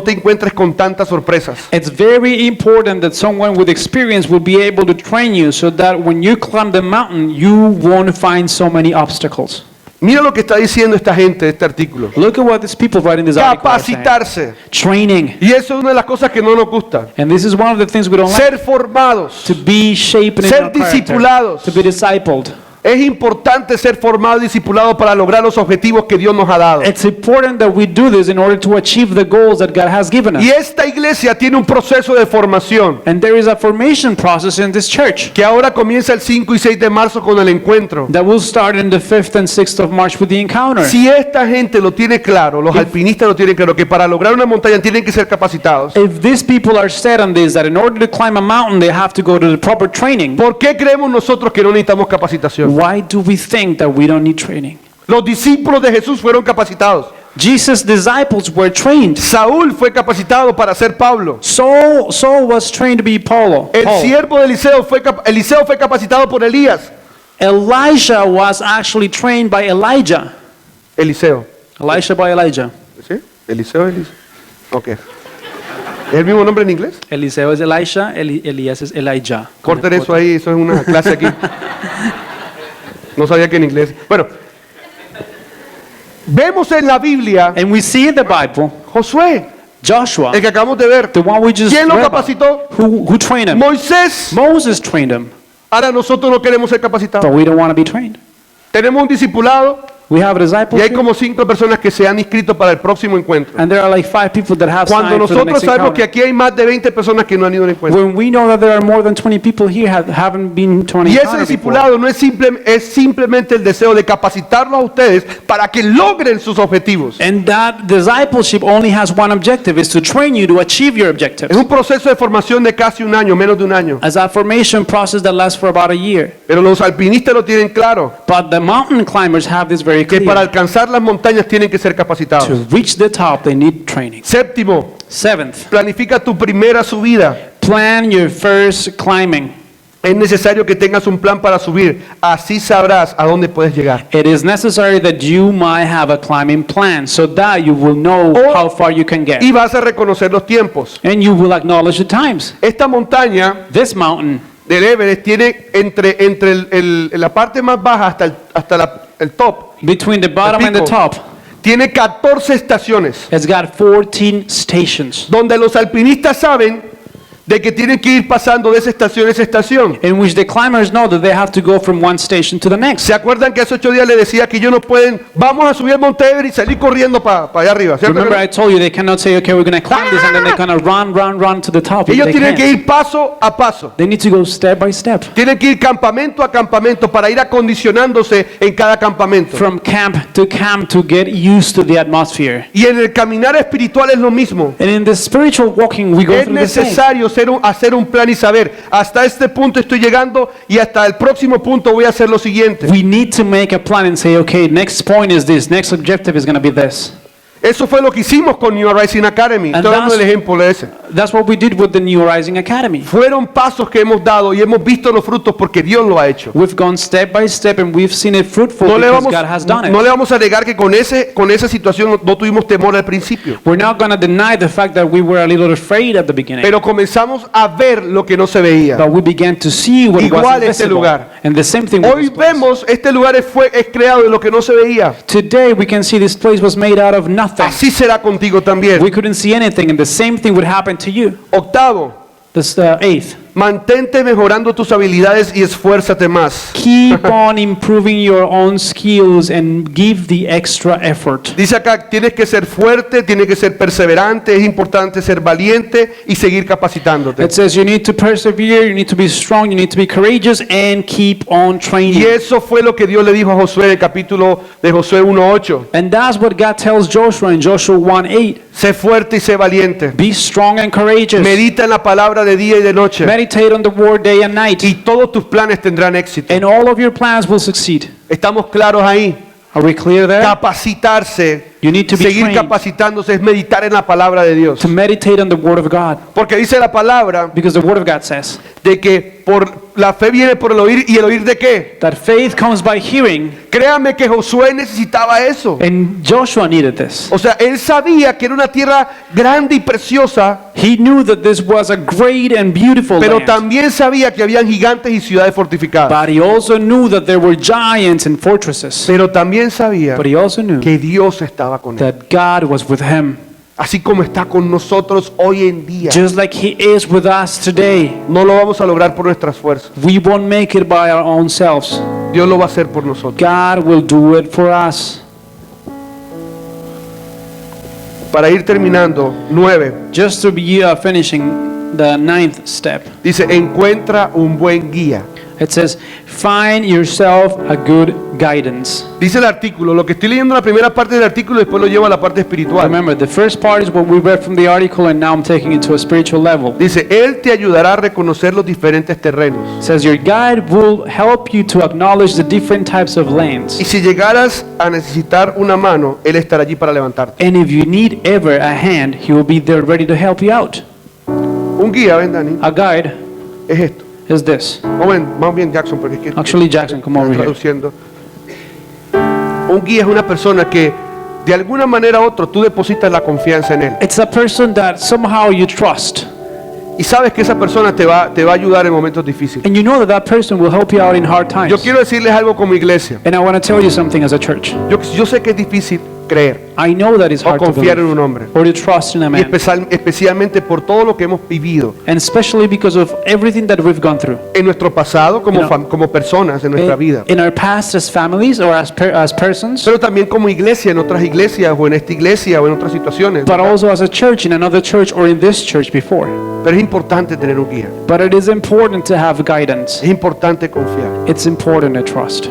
te encuentres con tantas sorpresas. It's very important that someone with experience will be able to train you so that when you climb the mountain, you won't find so many obstacles. Mira lo que está diciendo esta gente de este artículo. Look at what these people writing this article are saying. Capacitarse. Training. Y eso es una de las cosas que no nos gusta. And this is one of the things we don't like. Ser formados. To be shaped in Ser our character. discipulados. To be discipled. Es importante ser formado y discipulado para lograr los objetivos que Dios nos ha dado. It's important that we do this in order to achieve the goals that God has given us. Y esta iglesia tiene un proceso de formación And there is a formation process in this church que ahora comienza el 5 y 6 de marzo con el encuentro. that will start in the 5th and 6th of March with the encounter. Si esta gente lo tiene claro, los alpinistas lo tienen claro, que para lograr una montaña tienen que ser capacitados. If these people are set on this, that in order to climb a mountain, they have to go to the proper training, ¿Por qué creemos nosotros que no necesitamos capacitación? why do we think that we don't need training? Los discípulos de Jesús fueron capacitados. Jesus' disciples were trained. Saúl fue capacitado para ser Pablo. Saul was trained to be Paul. El siervo de Eliseo fue capacitado por Elías. Elijah was actually trained by Elijah. Eliseo. Elisha by Elijah. ¿Sí? Eliseo. Ok. ¿Es el mismo nombre en inglés? Eliseo es Elisha, Elías es Elijah. Corten eso ahí, eso es una clase aquí. No sabía que en inglés. Bueno, vemos en la Biblia And we see in the Bible, Josué, Joshua, el que acabamos de ver. the one we just ¿Quién lo read about, capacitó? who trained him. Moisés. Moses trained him, Ahora nosotros no queremos ser capacitados. but we don't want to be trained. Tenemos un discipulado We have a y discipleship, hay como 5 personas que se han inscrito para el próximo encuentro. and there are like 5 people that have Cuando signed for the nosotros next sabemos que encounter. aquí hay más de 20 personas que no han ido al encuentro. When we know that there are more than 20 people here haven't been to an Y ese encounter before. discipulado no es simplemente el deseo de capacitarlos a ustedes para que logren sus objetivos. And that discipleship only has one objective, is to train you to achieve your objectives. Es un proceso de formación de casi un año, menos de un año. As a formation process that lasts for about a year. Pero los alpinistas lo tienen claro, But the mountain climbers have this very que clear. para alcanzar las montañas tienen que ser To capacitados. reach the top, they need training. Séptimo, 7th, planifica tu primera subida. plan your first climbing. Es necesario que tengas un plan para subir, así sabrás a dónde puedes llegar. It is necessary that you might have a climbing plan so that you will know how far you can get. Y vas a reconocer los tiempos. And you will acknowledge the times. Esta montaña This mountain del Everest tiene entre la parte más baja hasta el top, Between the bottom and the pico. top, tiene 14 estaciones, it's got 14 stations donde los alpinistas saben de que tienen que ir pasando de esa estación a esa estación. in which the climbers know that they have to go from one station to the next. ¿Se acuerdan que hace 8 días les decía que ellos no pueden, vamos a subir el Monte Everest y salir corriendo para allá arriba? ¿Cierto que Remember no? I told you they cannot say, okay, we're going to climb this and then they're going to run to the top. Ellos They tienen que can't. ir paso a paso. They need to go step by step. Tienen que ir campamento a campamento para ir acondicionándose en cada campamento. From camp to get used to the atmosphere. Y en el caminar espiritual es lo mismo. And in the spiritual walking, we go Es through the same. necesario hacer un plan y saber, hasta este punto estoy llegando y hasta el próximo punto voy a hacer lo siguiente. We need to make a plan and say, okay, next point is this, next objective is going to be this. Eso fue lo que hicimos con New Rising Academy. And Estoy dando el that's- ejemplo de ese. That's what we did with the New Rising Academy. Fueron pasos que hemos dado y hemos visto los frutos porque Dios lo ha hecho. We've gone step by step and we've seen it fruitful No le because vamos, God has done no it. le vamos a negar que con esa situación no tuvimos temor al principio. We're not going to deny the fact that we were a little afraid at the beginning. Pero comenzamos a ver lo que no se veía. But we began to see what Igual was este invisible. lugar. And the same thing with Hoy this place. vemos este lugar es creado de lo que no se veía. Today we can see this place was made out of nothing. Así será contigo también. We couldn't see anything and the same thing would happen to you. Octavo, This eighth. mantente mejorando tus habilidades y esfuérzate más. Keep on improving your own skills and give the extra effort. Dice acá, tienes que ser fuerte, tienes que ser perseverante, es importante ser valiente y seguir capacitándote. It says you need to persevere, you need to be strong, you need to be courageous and keep on Y training. eso fue lo que Dios le dijo a Josué en el capítulo de Josué 1:8. And that's what God tells Joshua in Joshua 1:8. Sé fuerte y sé valiente. Be strong and courageous. Medita en la palabra de día y de noche. Meditate on the word day and night. Y todos tus planes tendrán éxito. And all of your plans will succeed. ¿Estamos claros ahí? Are we clear there? Capacitarse, You need to be seguir trained capacitándose es meditar en la palabra de Dios. to meditate on the word of God. Porque dice la palabra Because the word of God says de que la fe viene por el oír y el oír de qué. that faith comes by hearing, Créame que Josué necesitaba eso. and Joshua needed this. O sea, él sabía que era una tierra grande y preciosa, He knew that this was a great and beautiful pero land. también sabía que habían gigantes y ciudades fortificadas. But he also knew that there were giants and fortresses. Pero también sabía But he also knew que Dios estaba con él. that God was with him. Así como está con nosotros hoy en día. Just like he is with us today. No lo vamos a lograr por nuestras fuerzas. We won't make it by our own selves. Dios lo va a hacer por nosotros. God will do it for us. Para ir terminando, 9. Just to be finishing the ninth step. Dice, encuentra un buen guía. It says, find yourself a good guidance. Dice el artículo, lo que estoy leyendo en la primera parte del artículo después lo llevo a la parte espiritual. Remember, the first part is what we read from the article, and now I'm taking it to a spiritual level. Dice, Él te ayudará a reconocer los diferentes terrenos. It says, your guide will help you to acknowledge the different types of lands. Y si llegaras a necesitar una mano, Él estará allí para levantarte. And if you need ever a hand, he will be there ready to help you out. Un guía, ven Dani, A guide es esto. is this. O ven, más bien Jackson, porque es que Actually, Jackson, come over here. traduciendo. Un guía es una persona que de alguna manera u otra tú depositas la confianza en él. It's a person that somehow you trust. Y sabes que esa persona te va a ayudar en momentos difíciles. And you know that that person will help you out in hard times. Yo quiero decirles algo como iglesia. And I want to tell you something as a church. Yo sé que es difícil creer I know that it's o hard to confiar en believe un hombre. or to trust in a Y man. especialmente por todo lo que hemos vivido And especially because of everything that we've gone through. en nuestro pasado como, You know, como personas en nuestra vida. In our past as families or as persons, Pero también como iglesia, en otras iglesias o en esta iglesia o en otras situaciones. but also as a church in another church or in this church before. Pero es importante tener un guía. But it is important to have guidance. Es importante confiar. It's important to trust.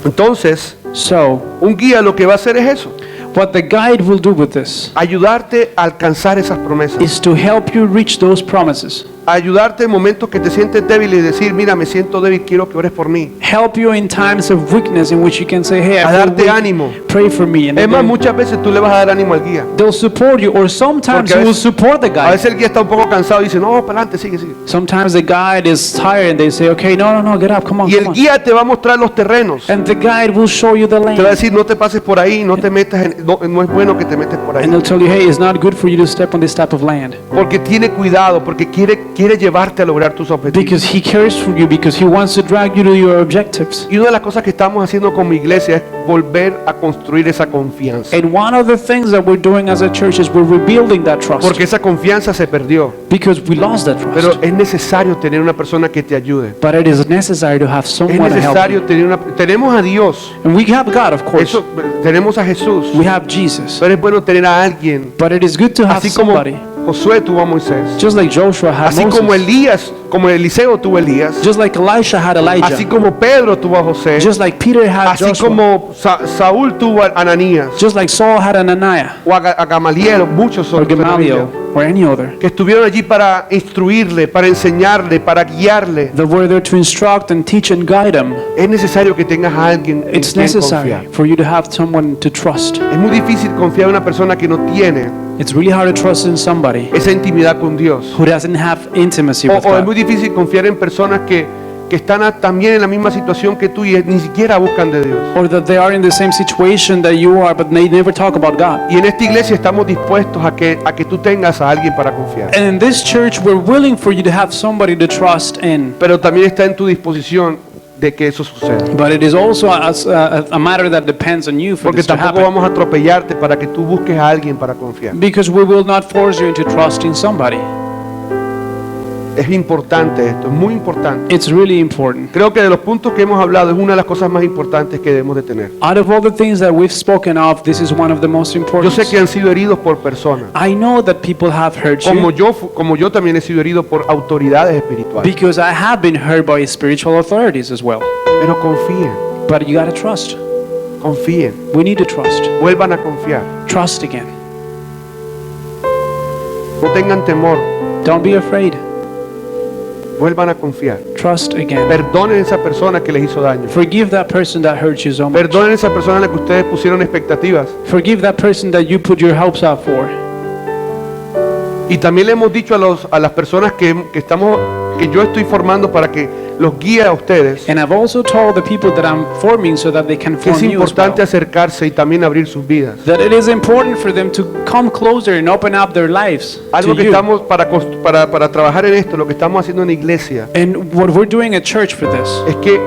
Entonces, So, un guía lo que va a hacer es eso. what the guide will do with this Ayudarte a alcanzar esas promesas. is to help you reach those promises. Ayudarte en momentos que te sientes débil y decir, mira, me siento débil, quiero que ores por mí. Help you in times of weakness in which you can say, hey, A I feel darte weak. ánimo. Pray for me. And Es más, then muchas veces tú le vas a dar ánimo al guía. they'll support you, or sometimes Porque a you will veces- support the A guide. veces el guía está un poco cansado y dice, no, para adelante, sigue, sigue. Sometimes the guide is tired and they say, okay, no, get up, come on, Y come el on. guía te va a mostrar los terrenos. And the guide will show you the Te va a land. decir, no te pases por ahí, no te metas en, no es bueno que te metes por ahí. And they'll tell you, hey, it's not good for you to step on this type of land. Porque tiene cuidado, porque quiere quiere llevarte a lograr tus objetivos. Because He cares for you, because He wants to drag you to your objectives. Y una de las cosas que estamos haciendo como iglesia es volver a construir esa confianza. And one of the things that we're doing as a church is we're rebuilding that trust. Porque esa confianza se perdió. Because we lost that trust. Pero es necesario tener una persona que te ayude. But it is necessary to have Es someone to help necesario you. tener tenemos a Dios. And we have God, of course. Eso, tenemos a Jesús. We have Jesus. Pero es bueno tener a alguien. But it is good to have Así como somebody. Josué tuvo a Moisés. Just like Joshua had Así como Moses. Elías, como Eliseo tuvo a Elías. Just like Elisha had Elijah. Así como Pedro tuvo a José. Just like Peter had Así Joshua. como Saúl tuvo a Ananías. Just like Saul had Ananias. O a Gamaliel, muchos Or otros en la Biblia, Gamaliel. Or any other. que estuvieron allí para instruirle, para enseñarle, para guiarle. That were there to instruct and teach and guide them. Es necesario que tengas a alguien en It's quien necessary confiar. for you to have someone to trust. Es muy difícil confiar en una persona que no tiene It's really hard to trust in somebody esa intimidad con Dios. who doesn't have intimacy O with es muy God. difícil confiar en personas que están también en la misma situación que tú y ni siquiera buscan de Dios. Or that they are in the same situation that you are, but they never talk about God. Y en esta iglesia estamos dispuestos a que tú tengas a alguien para confiar. And in this church, we're willing for you to have somebody to trust in. Pero también está en tu disposición de que eso suceda. But it is also a matter that depends on you for Porque this to tampoco happen. vamos a atropellarte para que tú busques a alguien para confiar. Because we will not force you into trusting somebody. Es importante esto, es muy importante. It's really important. Creo que de los puntos que hemos hablado es una de las cosas más importantes que debemos de tener. Out of all the things that we've spoken of, this is one of the most Yo important. sé que han sido heridos por personas, I know that people have hurt como you yo también he sido herido por autoridades espirituales. because I have been hurt by spiritual authorities as well. Pero confíen, But you gotta trust. confíen, We need to trust. vuelvan a confiar. Trust again. No tengan temor, Don't be afraid. vuelvan a confiar. Trust again. Perdonen a esa persona que les hizo daño. Forgive that person that hurt you so much. Perdonen a esa persona a la que ustedes pusieron expectativas. Forgive that person that you put your hopes up for. Y también le hemos dicho a las personas que yo estoy formando para que los guíe a ustedes, And I've also told the people that I'm forming so that they can que es form you as importante well. acercarse y también abrir sus vidas. That it is important for them to come closer and open up their lives Algo to que you. estamos para trabajar en esto, lo que estamos haciendo en la iglesia, And what we're doing at church for this es que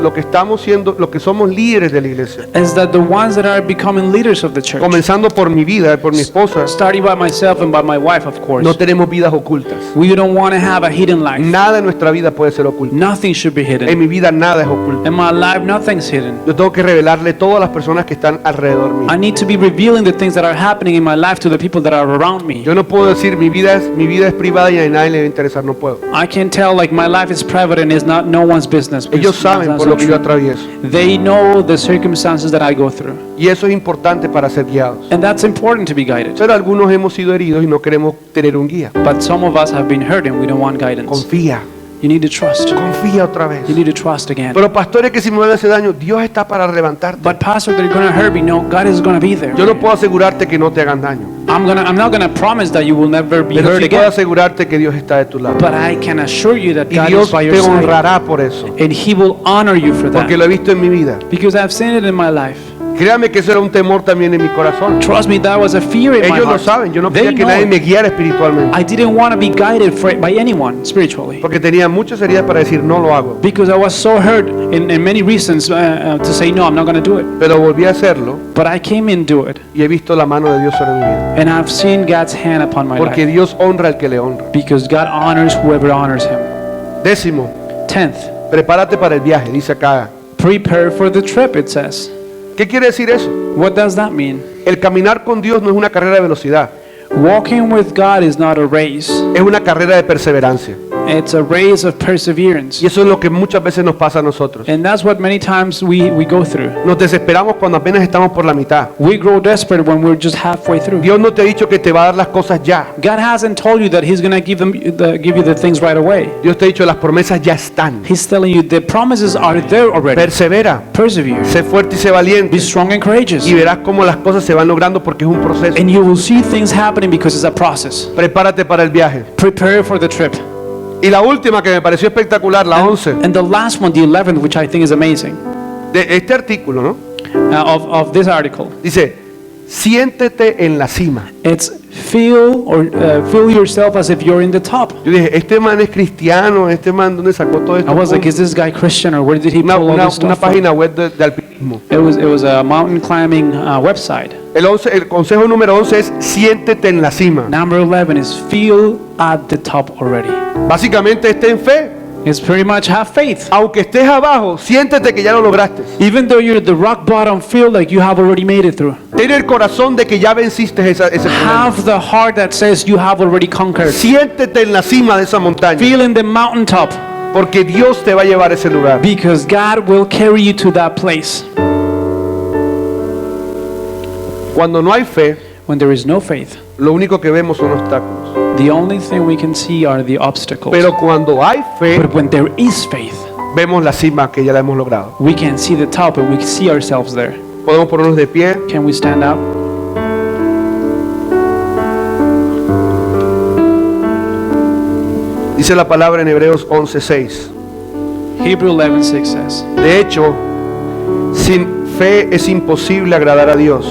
lo que estamos siendo, lo que somos líderes de la iglesia, is that the ones that are becoming leaders of the church, comenzando por mi vida, por mi esposa, starting by myself and by my wife, of course, no tenemos vidas ocultas. we don't want to have a hidden life. Nada en nuestra vida puede ser oculto. Nothing should be hidden. En mi vida nada es oculto. In my life, nothing's hidden. Yo tengo que revelarle a todas las personas que están alrededor mío. I need to be revealing the things that are happening in my life to the people that are around me. Yo no puedo decir mi vida es privada y a nadie le va a interesar, no puedo. I can tell like my life is private and is not no one's business. Ellos because saben that's por not lo que yo true. atravieso. They know the circumstances that I go through. Y eso es importante para ser guiados. And that's important to be guided. Pero algunos hemos sido heridos y no queremos tener un guía. But some of us have been hurt and we don't want guidance. Confía, You need to trust. confía otra vez. You need to trust again. Pero pastores, que si me van a hacer daño, Dios está para levantarte. But pastor, they're going to hurt me. No, God is going to be there. Yo no puedo asegurarte que no te hagan daño, I'm not going to promise that you will never be pero hurt sí puedo again. asegurarte que Dios está de tu lado. But I can assure you that Y God Dios is by te your side. honrará por eso, And He will honor you for porque that. lo he visto en mi vida. Because I've seen it in my life. Créame que eso era un temor también en mi corazón. Trust me, that was a fear in my Ellos lo heart. saben, yo no They quería que know nadie it. me guiara espiritualmente, I didn't want to be guided by anyone spiritually. porque tenía muchas heridas para decir no lo hago. Because I was so hurt in many reasons to say no, I'm not going to do it. Pero volví a hacerlo But I came and do it. y he visto la mano de Dios sobre mi vida. And I've seen God's hand upon my Porque life. Dios honra al que le honra. Because God honors whoever honors Him. 10, 10th, prepárate para el viaje, dice acá. prepare for the trip, it says. ¿Qué quiere decir eso? What does that mean? El caminar con Dios no es una carrera de velocidad, Walking with God is not a race. es una carrera de perseverancia. It's a race of perseverance. Y eso es lo que muchas veces nos pasa a nosotros. And that's what many times we go through. Nos desesperamos cuando apenas estamos por la mitad. We grow desperate when we're just halfway through. Dios no te ha dicho que te va a dar las cosas ya. God hasn't told you that He's going to give you the things right away. Dios te ha dicho las promesas ya están. He's telling you the promises are there already. Persevera, Persevere. sé fuerte y sé valiente. Be strong and courageous. Y verás cómo las cosas se van logrando porque es un proceso. And you will see things happening because it's a process. Prepárate para el viaje. Prepare for the trip. Y la última que me pareció espectacular, la 11, And the last one, the 11th, which I think is amazing, de este artículo, ¿no? of this article. Dice, siéntete en la cima. It's feel yourself as if you're in the top. Yo dije, este man es cristiano, este man, ¿dónde sacó todo esto? I was like, is this guy Christian or where did he pull all this Una stuff from? página web de alpinismo. It was a mountain climbing website. El consejo número 11 es siéntete en la cima. Number 11 is feel at the top already. Básicamente esté en fe. It's pretty much have faith. Aunque estés abajo, siéntete que ya lo lograste. Even though you're at the rock bottom, feel like you have already made it through. Ten el corazón de que ya venciste ese problema. Have the heart that says you have already conquered. Siéntete en la cima de esa montaña. Feel in the mountaintop. Porque Dios te va a llevar a ese lugar. Because God will carry you to that place. Cuando no hay fe, When there is no faith, lo único que vemos son obstáculos. the only thing we can see are the obstacles. Pero cuando hay fe, But when there is faith, vemos la cima que ya la hemos logrado. we can see the top and we can see ourselves there. Podemos ponernos de pie. Can we stand up? Dice la palabra en Hebreos 11:6. Hebrew 11:6 says, De hecho, sin fe es imposible agradar a Dios.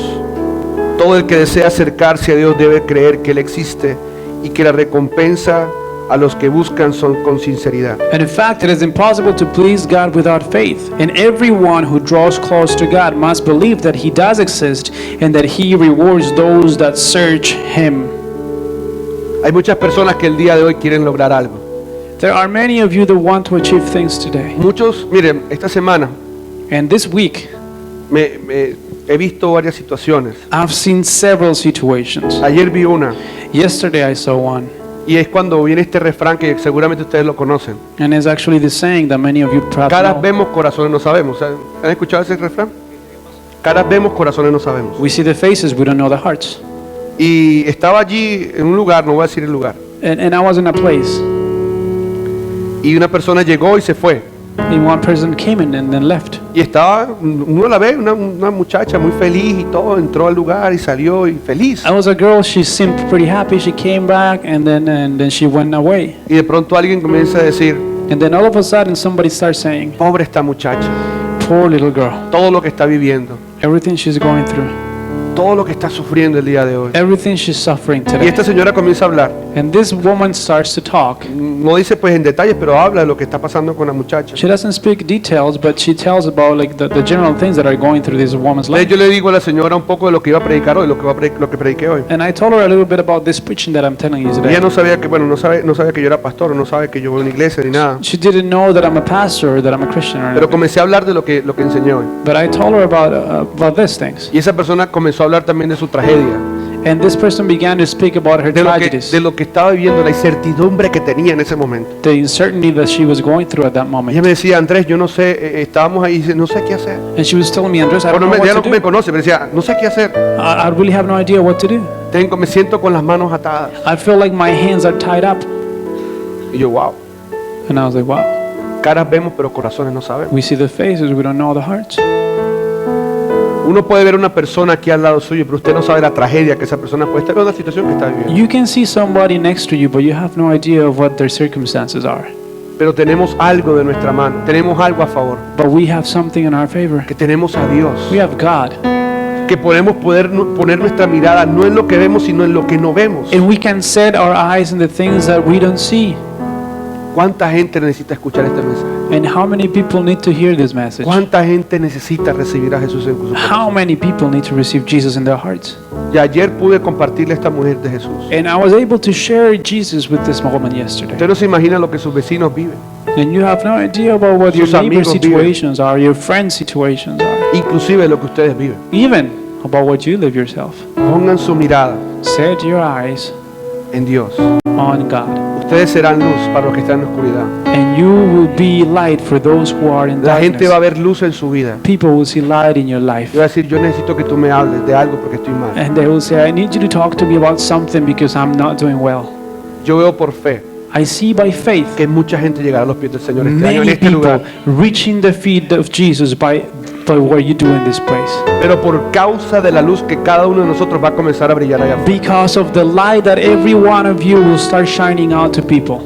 Todo el que desea acercarse a Dios debe creer que Él existe y que la recompensa a los que buscan son con sinceridad. and in fact, it is impossible to please God without faith. And everyone who draws close to God must believe that He does exist and that He rewards those that search Him. Hay muchas personas que el día de hoy quieren lograr algo. There are many of you that want to achieve things today. Muchos, miren, esta semana And this week, he visto varias situaciones. I've seen several situations. Ayer vi una Yesterday I saw one. y es cuando viene este refrán que seguramente ustedes lo conocen. And it's actually the saying that many of you perhaps Caras know. vemos, corazones no sabemos. ¿Han escuchado ese refrán? Caras vemos, corazones no sabemos. We see the faces, we don't know the hearts. Y estaba allí en un lugar, no voy a decir el lugar, And I was in a place, y una persona llegó y se fue. and one person came in and then left. Y estaba, uno la ve, una muchacha muy feliz y todo, entró al lugar y salió y feliz. I was a girl, she seemed pretty happy, she came back and then she went away. Y de pronto alguien comienza a decir, And then all of a sudden somebody starts saying, pobre esta muchacha, poor little girl, todo lo que está viviendo, everything she's going through, todo lo que está sufriendo el día de hoy. everything she's suffering Y today. esta señora comienza a hablar. And this woman starts to talk. No dice pues en detalles, pero habla de lo que está pasando con la muchacha. She doesn't speak details, but she tells about like the general things that are going through this woman's life. Yo le digo a la señora un poco de lo que iba a predicar hoy, lo que prediqué hoy. And I told her a little bit about this preaching that I'm telling you today. Ella no sabía que, bueno, no sabía que yo era pastor, no sabe que yo voy a una iglesia ni nada. She didn't know that I'm a pastor or that I'm a Christian or Pero anything. comencé a hablar de lo que enseñé hoy. But I told her about these things. Y esa persona comenzó a hablar también de su tragedia, And this person began to speak about her tragedies, de lo que estaba viviendo, la incertidumbre que tenía en ese momento. the uncertainty that she was going through at that Ella moment. me decía, Andrés, yo no sé, estábamos ahí, y dice, no sé qué hacer. And she was telling me, Andres, I don't Bueno, know ya what no to me do. conoce, pero decía, no sé qué hacer. I really have no idea what to do. Me siento con las manos atadas. I feel like my hands are tied up. Y yo, wow, And I was like, wow, caras vemos, pero corazones no sabemos. we see the faces, we don't know the hearts. Uno puede ver una persona aquí al lado suyo, pero usted no sabe la tragedia que esa persona puede estar en la situación que está viviendo. You can see somebody next to you, but you have no idea of what their circumstances are. Pero tenemos algo de nuestra mano, tenemos algo a favor, But we have something in our favor. que tenemos a Dios, We have God. que podemos poner nuestra mirada no en lo que vemos, sino en lo que no vemos. And we can set our eyes on the things that we don't see. ¿Cuánta gente necesita escuchar este mensaje? And how many people need to hear this message? ¿Cuánta gente necesita recibir a Jesús en su corazón? How many people need to receive Jesus in their hearts? Y ayer pude compartirle a esta mujer de Jesús. And I was able to share Jesus with this woman yesterday. Usted no se imagina lo que sus vecinos viven, And you have no idea about what your Sus neighbor amigos viven. situations are, your friends' situations are, inclusive lo que ustedes viven. even about what you live yourself. Pongan su mirada Set your eyes en Dios. on God. Ustedes serán luz para los que están en la oscuridad. And you will be light for those who are in La gente va a darkness. ver luz en su vida. People will see light in your life. Y va a decir, yo necesito que tú me hables de algo porque estoy mal. And they will say, I need you to talk to me about something because I'm not doing well. Yo veo por fe I see by faith que mucha gente llegará a los pies del Señor este año en many este people lugar. reaching the feet of Jesus by what you do in this place. Pero por causa de la luz que cada uno de nosotros va a comenzar a brillar allá afuera. Because of the light that every one of you will start shining out to people.